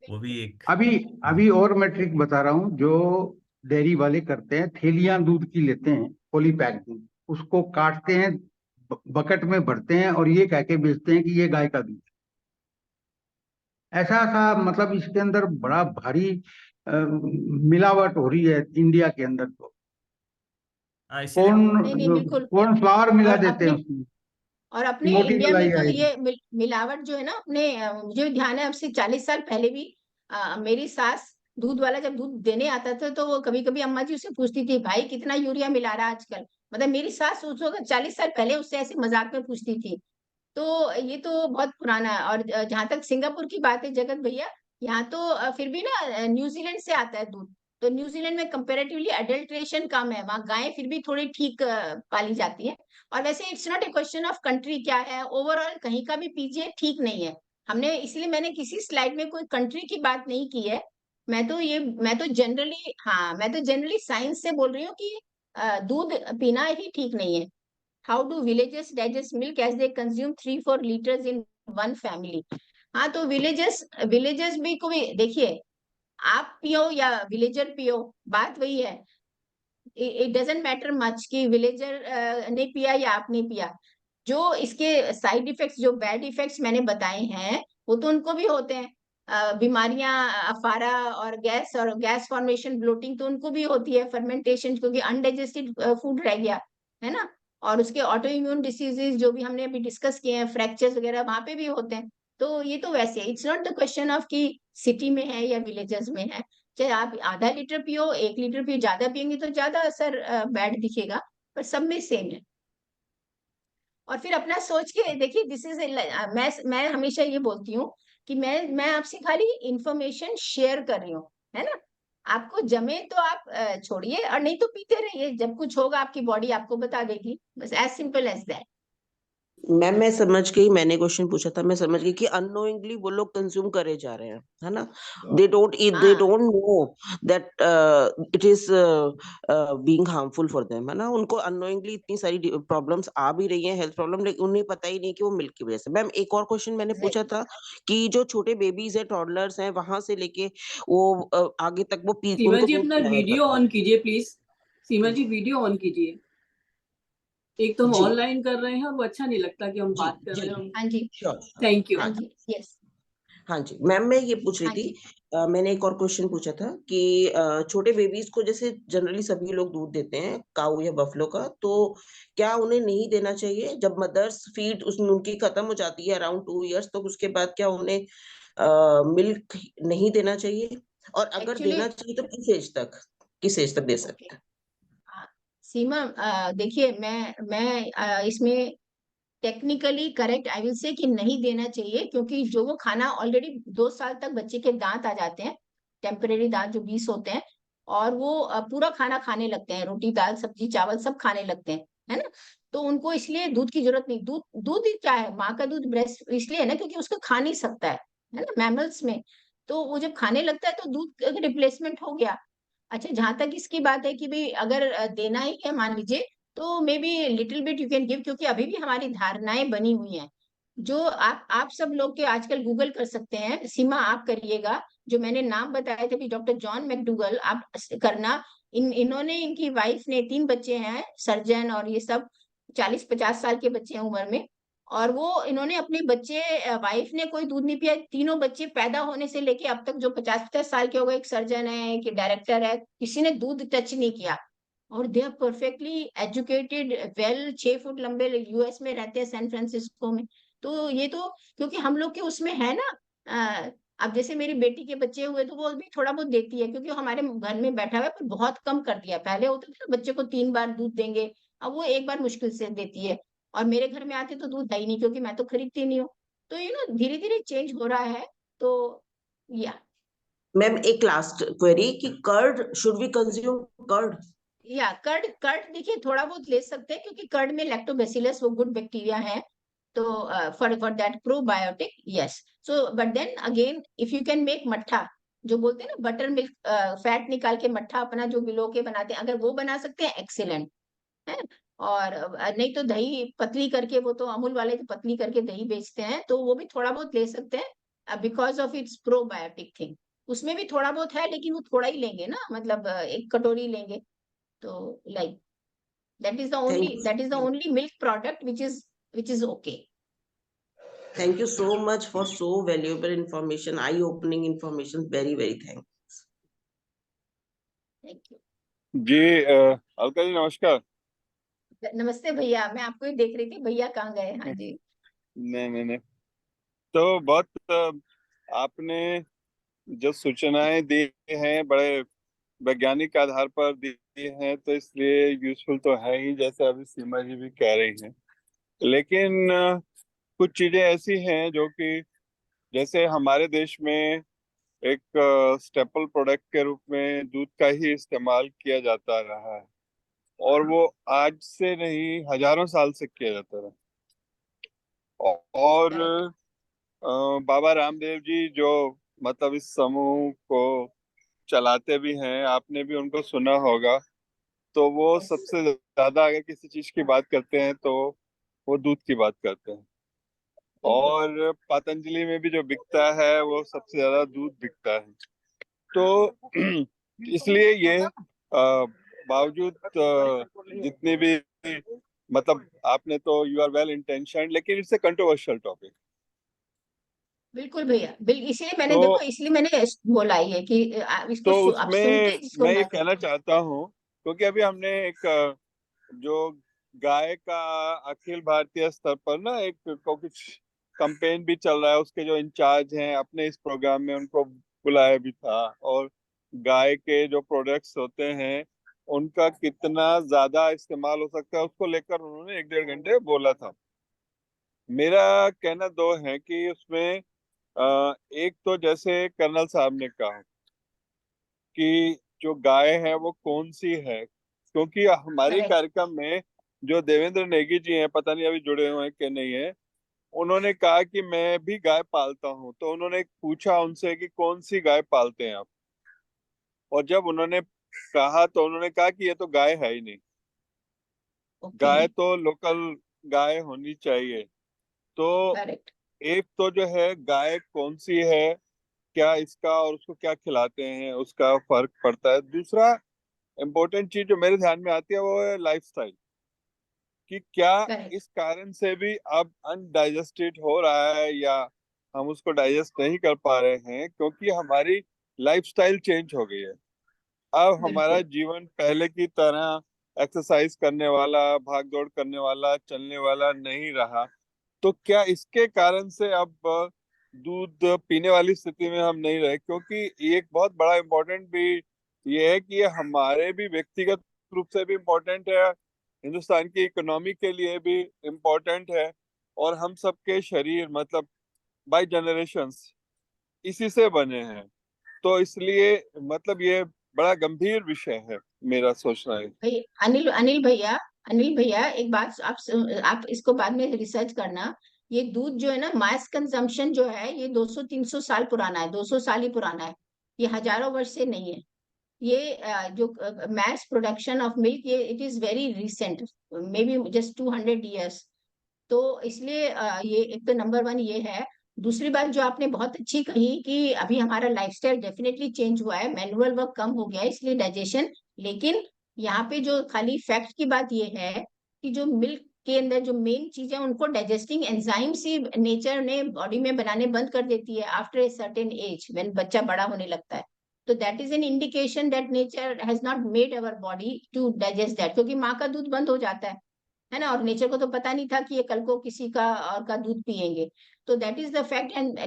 वो भी एक। अभी अभी और मैं ट्रिक बता रहा हूँ जो डेयरी वाले करते हैं। थैलियां दूध की लेते हैं, पोली पैक दूध, उसको काटते हैं, बकेट में भरते हैं और ये कह के बेचते हैं कि ये गाय का दूध। ऐसा ऐसा मतलब इसके अंदर बड़ा भारी मिलावट हो रही है इंडिया के अंदर। तो हाँ इसीलिए। नहीं नहीं बिल्कुल। कौन फ्लावर मिला और देते हैं अपने उसमें, और अपने मोटी इंडिया में मलाई तो आएगी। ये मिलावट जो है ना, अपने मुझे भी ध्यान है, अब से 40 साल पहले भी मेरी सास दूध वाला जब दूध देने आता था तो वो कभी कभी अम्मा जी उससे पूछती थी, भाई कितना यूरिया मिला रहा है आजकल। मतलब मेरी सास उस वक्त 40 साल पहले उससे ऐसे मजाक में पूछती थी। तो ये तो बहुत पुराना है। और जहां तक सिंगापुर की बात है जगत भैया, यहाँ तो फिर भी ना न्यूजीलैंड से आता है दूध। तो न्यूजीलैंड में कंपेरेटिवली अडल्ट्रेशन कम है, वहाँ गायें फिर भी थोड़ी ठीक पाली जाती है। और वैसे it's not a question of country क्या है, ओवरऑल कहीं का भी पीजिए ठीक नहीं है। हमने इसलिए मैंने किसी स्लाइड में कोई कंट्री की बात नहीं की है। मैं तो जनरली साइंस से बोल रही हूँ कि दूध पीना ही ठीक नहीं है। How do villages digest milk as they consume 3-4 litres in one family. हाँ तो विलेजेस विलेजेस भी कोई देखिए, आप पियो या विलेजर पियो, बात वही है। इट डजेंट मैटर मच कि विलेजर ने पिया या आपने पिया। जो इसके साइड इफेक्ट्स, जो बैड इफेक्ट्स मैंने बताए हैं, वो तो उनको भी होते हैं। बीमारियां, अफारा और गैस फॉर्मेशन, ब्लोटिंग तो उनको भी होती है, फर्मेंटेशन क्योंकि अनडाइजेस्टेड फूड रह गया है ना। और उसके ऑटो इम्यून डिसीजेज जो भी हमने अभी डिस्कस किए हैं, फ्रैक्चर्स वगैरह वहां पे भी होते हैं। तो ये तो वैसे it's not the question of कि सिटी में है या विलेजेस में है। चाहे आप आधा लीटर पियो, 1 लीटर पियो, ज्यादा पियेंगे तो ज्यादा असर बैड दिखेगा, पर सब में सेम है। और फिर अपना सोच के देखिए, दिस इज मैं हमेशा ये बोलती हूँ कि मैं आपसे खाली इंफॉर्मेशन शेयर कर रही हूँ, है ना। आपको जमे तो आप छोड़िए, और नहीं तो पीते रहिए, जब कुछ होगा आपकी बॉडी आपको बता देगी, बस as simple as that. Ma'am मैं समझ गई, मैंने क्वेश्चन पूछा था, मैं समझ गई कि अननोइंगली वो लोग कंज्यूम करे जा रहे हैं, है ना। दे हाँ don't know that it is being harmful for them, है ना। उनको अननोइंगली इतनी सारी प्रॉब्लम्स आ भी रही हैं, हेल्थ प्रॉब्लम, लेकिन उन्हें पता ही नहीं कि वो मिल्क की वजह से। मैम एक और क्वेश्चन मैंने पूछा था कि जो छोटे बेबीज है, टॉडलर्स हैं, वहां से लेके वो आगे तक वो सीमा उनको जी दूध अपना पिलाया वीडियो जाता है। ऑन कीजिए please. Seema ji video on कीजिए। एक तो हम जी ऑनलाइन कर रहे हैं और वो अच्छा नहीं लगता कि हम जी बात कर जी, रहे हैं हम। हाँ जी। श्योर। Thank you. हाँ हाँ जी। यस। हाँ जी मैम, मैं ये पूछ रही हाँ थी, जी। मैंने एक और क्वेश्चन पूछा था कि छोटे बेबीज को जैसे जनरली सभी लोग दूध देते हैं काऊ या बफलो का, तो क्या उन्हें नहीं देना चाहिए जब मदर्स फीड उनकी खत्म हो जाती है अराउंड 2 इयर्स, तो उसके बाद क्या उन्हें मिल्क नहीं देना चाहिए? और अगर एक्चुअली देना चाहिए तो किस एज तक दे ओके। सकते हैं? सीमा देखिए, मैं इसमें technically correct I will say कि नहीं देना चाहिए, क्योंकि जो वो खाना ऑलरेडी 2 साल तक बच्चे के दांत आ जाते हैं, टेम्परेरी दांत जो 20 होते हैं, और वो पूरा खाना खाने लगते हैं, रोटी दाल सब्जी चावल सब खाने लगते हैं, है ना। तो उनको इसलिए दूध की जरूरत नहीं। दूध दूध ही क्या है, माँ का दूध ब्रेस्ट इसलिए है ना क्योंकि उसको खा नहीं सकता है ना, मैमल्स में। तो वो जब खाने लगता है तो दूध रिप्लेसमेंट हो गया। अच्छा, जहां तक इसकी बात है कि भाई अगर देना ही है मान लीजिए, तो may be little bit you can give, क्योंकि अभी भी हमारी धारणाएं बनी हुई हैं। जो आप सब लोग के आजकल गूगल कर सकते हैं, सीमा आप करिएगा, जो मैंने नाम बताए थे, डॉक्टर जॉन मैकडूगल आप करना। इन्होंने, इनकी वाइफ ने 3 बच्चे हैं, सर्जन और ये सब। 40-50 साल के बच्चे हैं उम्र में, और वो इन्होंने अपने बच्चे, वाइफ ने कोई दूध नहीं पिया, तीनों बच्चे पैदा होने से लेके अब तक जो 50-50 साल के हो गए, एक सर्जन है, एक डायरेक्टर है, किसी ने दूध टच नहीं किया, और they are perfectly educated, well, 6 foot लंबे, यूएस में रहते हैं, सैन फ्रांसिस्को में। तो ये तो क्योंकि हम लोग के उसमें है ना, अब जैसे मेरी बेटी के बच्चे हुए तो वो भी थोड़ा बहुत देती है, क्योंकि वो हमारे घर में बैठा हुआ है, पर बहुत कम कर दिया। पहले होता था बच्चे को 3 बार दूध देंगे, अब वो 1 बार मुश्किल से देती है, और मेरे घर में आते तो दूध है ही नहीं, क्योंकि मैं तो खरीदती नहीं हूँ। तो धीरे धीरे चेंज हो रहा है। तो या मैम एक लास्ट क्वेरी कि curd, should we consume curd? Curd, देखिए थोड़ा बहुत ले सकते हैं, क्योंकि कर्ड में लैक्टोबैसिलस, वो गुड बैक्टीरिया है, तो for that probiotic, yes. So but then again, if you can make मट्ठा, जो बोलते हैं ना बटर मिल्क, फैट निकाल के मट्ठा अपना जो भिगो के बनाते हैं, अगर वो बना सकते हैं, एक्सीलेंट है। और नहीं तो दही पतली करके, वो तो अमूल वाले तो पतली करके दही बेचते हैं, तो वो भी थोड़ा बहुत ले सकते हैं, because of its probiotic thing. उसमें भी थोड़ा बहुत है, लेकिन वो थोड़ा ही लेंगे ना, मतलब 1 कटोरी लेंगे, तो like thank that is the you, only milk product which is okay. Thank you so much for so valuable information, I opening information, very very thanks. Thank you. जी अलका जी नमस्कार। नमस्ते भैया, मैं आपको ही देख रही थी, भैया कहाँ गए? हाँ जी। नहीं तो बहुत आपने जो सूचनाएं दी हैं बड़े वैज्ञानिक आधार पर दी हैं, तो इसलिए यूजफुल तो है ही, जैसे अभी सीमा जी भी कह रही हैं। लेकिन कुछ चीजें ऐसी हैं जो कि जैसे हमारे देश में एक स्टेपल प्रोडक्ट के रूप में दूध का ही इस्तेमाल किया जाता रहा है, और वो आज से नहीं हजारों साल से किया जाता रहा। और Correct. बाबा रामदेव जी जो मतलब इस समूह को चलाते भी हैं, आपने भी उनको सुना होगा, तो वो Yes. सबसे ज्यादा अगर किसी चीज की बात करते हैं तो वो दूध की बात करते हैं। बिल्कुल। और पतंजलि में भी जो बिकता है वो सबसे ज्यादा दूध बिकता है। तो इसलिए ये बावजूद जितनी भी मतलब आपने तो यू आर वेल इंटेंशन, लेकिन इट्स ए कंट्रोवर्शियल टॉपिक। बिल्कुल भैया, इसीलिए मैंने, तो देखो इसलिए मैंने बोला ही है कि इसको तो आप सुन के उसमें जिसको मैं ये ना। कहना चाहता हूँ, क्योंकि अभी हमने एक जो गाय का अखिल भारतीय स्तर पर ना एक कुछ कंपेन भी चल रहा है, उसके जो इंचार्ज हैं अपने इस प्रोग्राम में उनको बुलाया भी था, और गाय के जो प्रोडक्ट्स होते हैं उनका कितना ज्यादा इस्तेमाल हो सकता है उसको लेकर उन्होंने 1-1.5 घंटे बोला था। मेरा कहना दो है कि उसमें एक तो जैसे कर्नल साहब ने कहा कि जो गाय है वो कौन सी है, क्योंकि हमारे करेक्ट। कार्यक्रम में जो देवेंद्र नेगी जी हैं, पता नहीं अभी जुड़े हुए हैं कि नहीं है, उन्होंने कहा कि मैं भी गाय पालता हूँ। तो उन्होंने पूछा उनसे कि कौन सी गाय पालते हैं आप, और जब उन्होंने कहा तो उन्होंने कहा कि ये तो गाय है ही नहीं, ओके। गाय तो लोकल गाय होनी चाहिए। तो करेक्ट। एक तो जो है गाय कौन सी है, क्या इसका और उसको क्या खिलाते हैं उसका फर्क पड़ता है। दूसरा इम्पोर्टेंट चीज जो मेरे ध्यान में आती है वो है लाइफस्टाइल, कि क्या करेक्ट। इस कारण से भी अब अनडाइजेस्टेड हो रहा है या हम उसको डाइजेस्ट नहीं कर पा रहे हैं, क्योंकि हमारी लाइफस्टाइल चेंज हो गई है। अब हमारा बिल्कुल। जीवन पहले की तरह एक्सरसाइज करने वाला, भाग दौड़ करने वाला, चलने वाला नहीं रहा। तो क्या इसके कारण से अब दूध पीने वाली स्थिति में हम नहीं रहे, क्योंकि ये एक बहुत बड़ा इम्पोर्टेंट भी ये है कि ये हमारे भी व्यक्तिगत रूप से भी इम्पोर्टेंट है, हिंदुस्तान की इकोनॉमी के लिए भी इम्पोर्टेंट है, और हम सबके शरीर मतलब बाई जनरेशंस इसी से बने हैं। तो इसलिए मतलब ये बड़ा गंभीर विषय है, मेरा सोचना है। भाई अनिल भैया, एक बात आप इसको बाद में रिसर्च करना। ये दूध जो है ना, मास कंजम्पशन जो है, ये 200-300 साल पुराना है, 200 साल ही पुराना है, ये हजारों वर्ष से नहीं है। ये जो mass production of milk, ये it is very recent, maybe just 200 years। तो इसलिए ये एक तो नंबर 1 ये है। दूसरी बात जो आपने बहुत अच्छी कही कि अभी हमारा लाइफस्टाइल डेफिनेटली चेंज हुआ है, मैनुअल वर्क कम हो गया है, इसलिए डाइजेशन। लेकिन यहाँ पे जो खाली फैक्ट की बात ये है कि जो मिल्क के अंदर जो मेन चीज है उनको डाइजेस्टिंग एंजाइम्स ही नेचर ने बॉडी में बनाने बंद कर देती है after a certain age, when बच्चा बड़ा होने लगता है। तो that is an indication that nature has not made our body to digest that, क्योंकि माँ का दूध बंद हो जाता है ना, और नेचर को तो पता नहीं था कि ये कल को किसी का और का दूध पिएंगे। तो that is the fact. And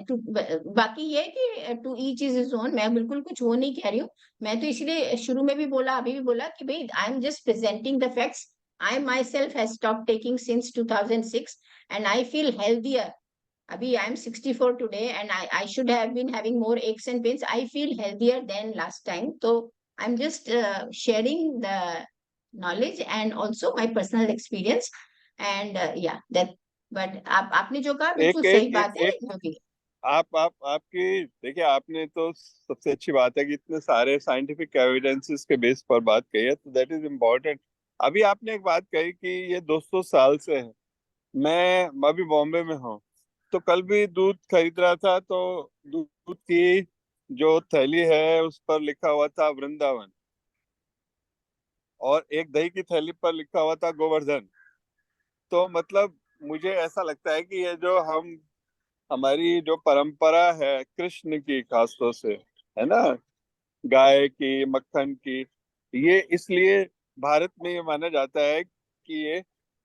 बाकी ये कि to each is his own, मैं बिल्कुल कुछ वो नहीं कह रही हूँ। मैं तो इसलिए शुरू में भी बोला, अभी भी बोला कि भाई I am just presenting the facts. I myself has stopped taking since 2006 and I feel healthier. Abhi I am 64 today and I should have been having more aches and pains. I feel healthier than last time. So I'm just sharing the knowledge and also my personal experience. And yeah, that. But आपने जो कहा बिल्कुल सही बात है। आपकी देखिए, आपने तो सबसे अच्छी बात है कि इतने सारे साइंटिफिक एविडेंसेस के बेस पर बात कही है, तो दैट इज इम्पोर्टेंट। अभी आपने एक बात कही कि ये 200 साल से है। मैं अभी बॉम्बे में हूँ, तो कल भी दूध खरीद रहा था, तो दूध की जो थैली है उस पर लिखा हुआ था वृंदावन, और एक दही की थैली पर लिखा हुआ था गोवर्धन। तो मतलब मुझे ऐसा लगता है कि ये जो हमारी जो परंपरा है कृष्ण की, खासतौर से है ना, गाय की, मक्खन की, ये इसलिए भारत में ये माना जाता है कि ये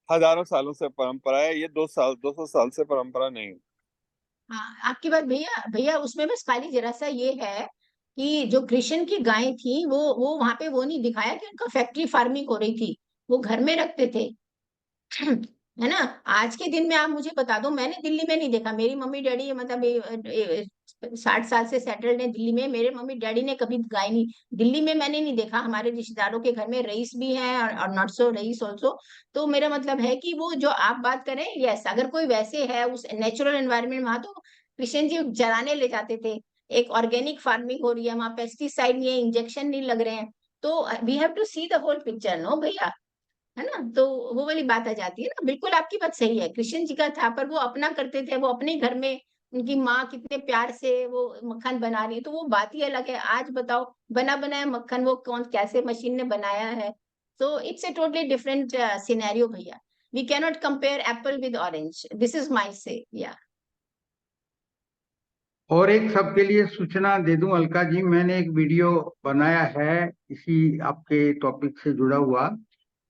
हजारों सालों से परंपरा है, ये 200 साल से परंपरा नहीं है। हाँ, आपकी बात भैया भैया, उसमें बस खाली जरा सा ये है कि जो कृष्ण की गायें थी वो वहां पे वो नहीं दिखाया कि उनका फैक्ट्री फार्मिंग हो रही थी, वो घर में रखते थे। है ना। आज के दिन में आप मुझे बता दो, मैंने दिल्ली में नहीं देखा, मेरी मम्मी डैडी मतलब 60 साल से सेटल्ड है दिल्ली में, मेरे मम्मी डैडी ने कभी गाय नहीं, दिल्ली में मैंने नहीं देखा। हमारे रिश्तेदारों के घर में रईस भी हैं और नॉट सो रईस ऑल्सो। तो मेरा मतलब है कि वो जो आप बात करें, यस, अगर कोई वैसे है उस नेचुरल एनवायरनमेंट, वहां तो कृष्ण जी चराने ले जाते थे। एक ऑर्गेनिक फार्मिंग हो रही है वहां, पेस्टिसाइड नहीं है, इंजेक्शन नहीं लग रहे हैं। तो we have to see the whole picture, no भैया, है ना। तो वो वाली बात आ जाती है ना। बिल्कुल आपकी बात सही है, कृष्ण जी का था, पर वो अपना करते थे, वो अपने घर में उनकी माँ कितने प्यार से वो मक्खन बना रही है, तो वो बात ही अलग है। आज बताओ, बना बनाया मक्खन वो कौन कैसे मशीन ने बनाया है। तो it's a totally different scenario भैया। We cannot compare apple with orange, this is my say yeah. और एक सबके लिए सूचना दे दूं अलका जी, मैंने एक वीडियो बनाया है इसी आपके टॉपिक से जुड़ा हुआ,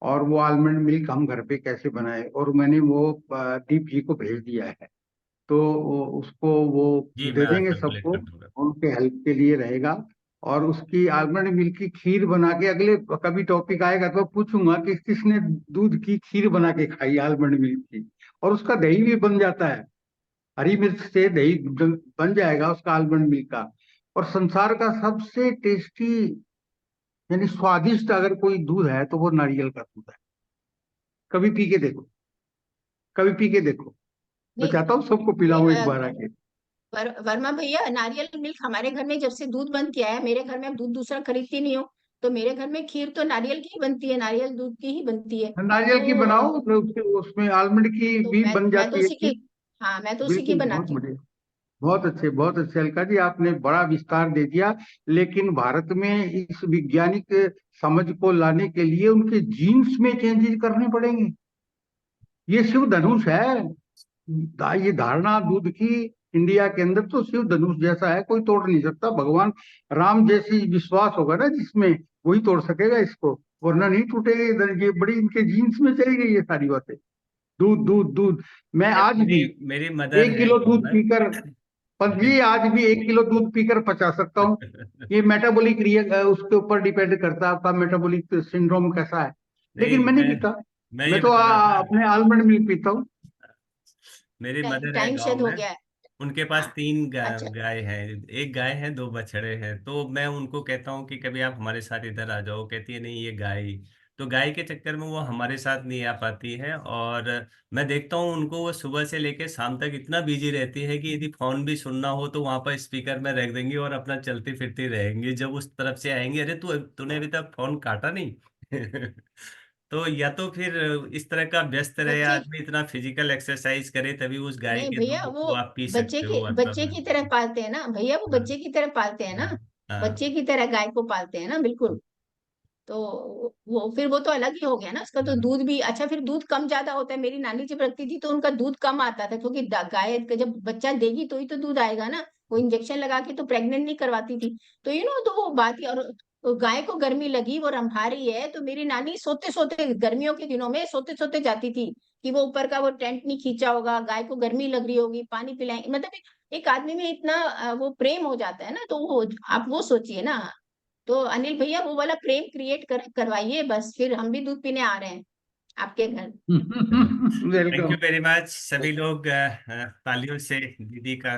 और वो आलमंड मिल्क हम घर पे कैसे बनाए, और मैंने वो दीप जी को भेज दिया है। तो उसको वो जी, दे मैं देंगे सर्कुलेट सबको, कर दूंगा। उनके हेल्प के लिए रहेगा। और उसकी आलमंड मिल्क की खीर बना के, अगले कभी टॉपिक आएगा तो पूछूंगा कि किसने दूध की खीर बना के खाई आलमंड मिल्क की। और उसका दही भी बन जाता है, हरी मिर्च से दही बन जाएगा उसका आलमंड मिल्क का। और संसार का सबसे टेस्टी यानी स्वादिष्ट अगर कोई दूध है तो वो नारियल का दूध है। कभी पी के देखो, कभी पी के देखो, मैं नहीं, चाहता हूँ सबको पिलाऊं एक बार आके। वर्मा भैया, नारियल मिल्क हमारे घर में जब से दूध बंद किया है, मेरे घर में अब दूध दूसरा खरीदती नहीं हो, तो मेरे घर में खीर तो नारियल की ही बनती है, नारियल दूध की ही बनती है। नारियल की तो बनाओ तो उसमें आलमंड की तो भी बन मैं तो जाती है उसी की, खीर। हाँ मैं तो उसी की बिल्कुल, बहुत बनाती हूँ। बढ़िया, बहुत अच्छे, बहुत अच्छे अलका जी, आपने बड़ा विस्तार दे दिया। लेकिन भारत में इस वैज्ञानिक समझ को लाने के लिए उनके जीन्स में चेंजेस करने पड़ेंगे। ये शिव धनुष है, ये धारणा दूध की इंडिया के अंदर तो शिव धनुष जैसा है, कोई तोड़ नहीं सकता। भगवान राम जैसी विश्वास होगा ना जिसमें, वही तोड़ सकेगा इसको, वरना नहीं टूटेगा। इधर ये बड़ी इनके जीन्स में चली गई ये सारी बातें। दूध दूध दूध, मैं आज भी मेरी मेरी मदर 1 किलो है दूध कॉमन। पीकर, जी आज भी 1 किलो दूध पीकर पचा सकता हूँ। ये मेटाबॉलिक रिएक्ट उसके ऊपर डिपेंड करता है आपका मेटाबॉलिक सिंड्रोम कैसा है। लेकिन नहीं, मैं नहीं पीता, मैं मैं ये तो बता रहा था, अपने आलमंड मिल्क पीता हूँ। मेरी मदर है टाइम गांव शायद हो में, गया है। उनके पास हाँ, 3 अच्छा। गाय है। एक गाय है, 2 बछड़े हैं। तो मैं उनको कहता हूँ कि कभी आप हमारे साथ इधर आ जाओ, कहती है नहीं ये गाय। तो गाय के चक्कर में वो हमारे साथ नहीं आ पाती है। और मैं देखता हूँ उनको, वो सुबह से लेकर शाम तक इतना बिजी रहती है कि यदि फोन भी सुनना हो तो वहां पर स्पीकर में रख देंगी और अपना चलती फिरती रहेंगी। जब उस तरफ से आएंगे, अरे तूने अभी तक फोन काटा नहीं। तो या तो फिर इस तरह का व्यस्त रहे बच्चे, आदमी, इतना फिजिकल एक्सरसाइज करे, तभी उस गाय नहीं के भैया, दूध वो को आप पी सकते हो बच्चे की तरह वातावरण। पालते हैं ना भैया, वो हाँ, बच्चे की तरह पालते हैं ना, हाँ, हाँ। बच्चे की तरह गाय को पालते हैं ना, बिल्कुल। तो वो तो अलग ही हो गया ना, उसका तो दूध भी अच्छा, फिर दूध कम ज्यादा होता है। मेरी नानी जब रखती थी तो उनका दूध कम आता था, क्योंकि गाय का जब बच्चा देगी तो ही तो दूध आएगा ना, वो इंजेक्शन लगा के तो प्रेग्नेंट नहीं करवाती थी। तो तो वो बात ही। और तो गाय को गर्मी लगी, वो रंभा रही है, तो मेरी नानी सोते सोते, गर्मियों के दिनों में सोते सोते जाती थी कि वो ऊपर का वो टेंट नहीं खींचा होगा, गाय को गर्मी लग रही होगी, पानी पिलाएंगे। मतलब एक आदमी में इतना वो प्रेम हो जाता है ना, तो वो आप वो सोचिए ना। तो अनिल भैया वो वाला प्रेम क्रिएट करवाइए, बस फिर हम भी दूध पीने आ रहे हैं आपके घर। Thank you welcome. Very much. सभी लोग तालियों से दीदी का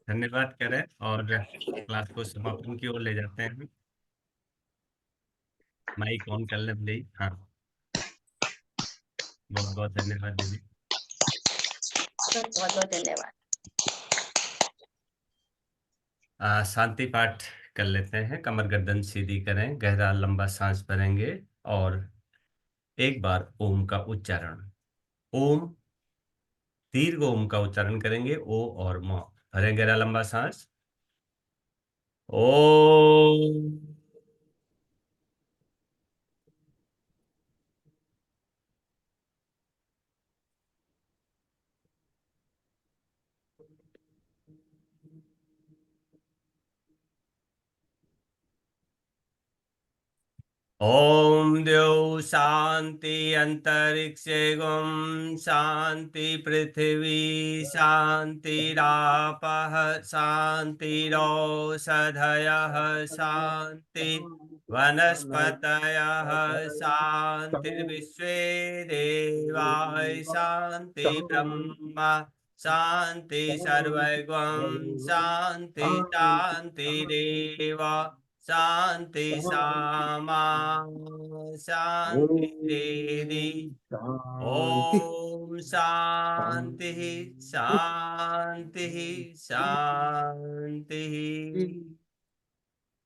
धन्यवाद करें और क्लास को समापन की ओर ले जाते हैं। माइक ऑन कर लें प्लीज। हाँ, बहुत बहुत धन्यवाद दीदी। बहुत बहुत धन्यवाद। शांति पाठ कर लेते हैं। कमर गर्दन सीधी करें, गहरा लंबा सांस भरेंगे और एक बार ओम का उच्चारण। ओम, दीर्घ ओम का उच्चारण करेंगे, ओ और म। भरें गहरा लंबा सांस। ओम। ओम द्यौ शांति अंतरिक्षे गुम शांति पृथ्वी शांतिरापः शांतिरौषधयः शांति वनस्पतयः शांतिर्विश्वे देवाः शांति ब्रह्म शांति सर्वैवं शांति शांतिरेव शांति सामा शांति देदी। ओम शांति शांति शांति।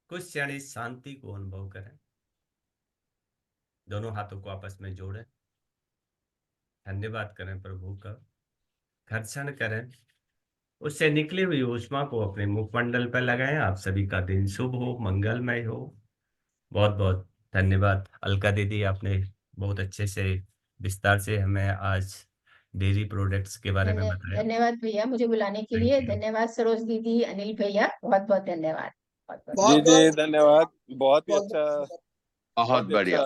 कुछ क्षण इस शांति को अनुभव करें। दोनों हाथों को आपस में जोड़ें, धन्यवाद करें प्रभु का, घर्षण करें, उससे निकली हुई ऊष्मा को अपने मुखमंडल पर लगाएं। आप सभी का दिन शुभ हो, मंगलमय हो। बहुत बहुत धन्यवाद अलका दीदी, आपने बहुत अच्छे से विस्तार से हमें आज डेयरी प्रोडक्ट्स के बारे में बताया। धन्यवाद भैया मुझे बुलाने के लिए। धन्यवाद सरोज दीदी, अनिल भैया, बहुत बहुत धन्यवाद। जी जी धन्यवाद। बहुत ही अच्छा, बहुत बढ़िया।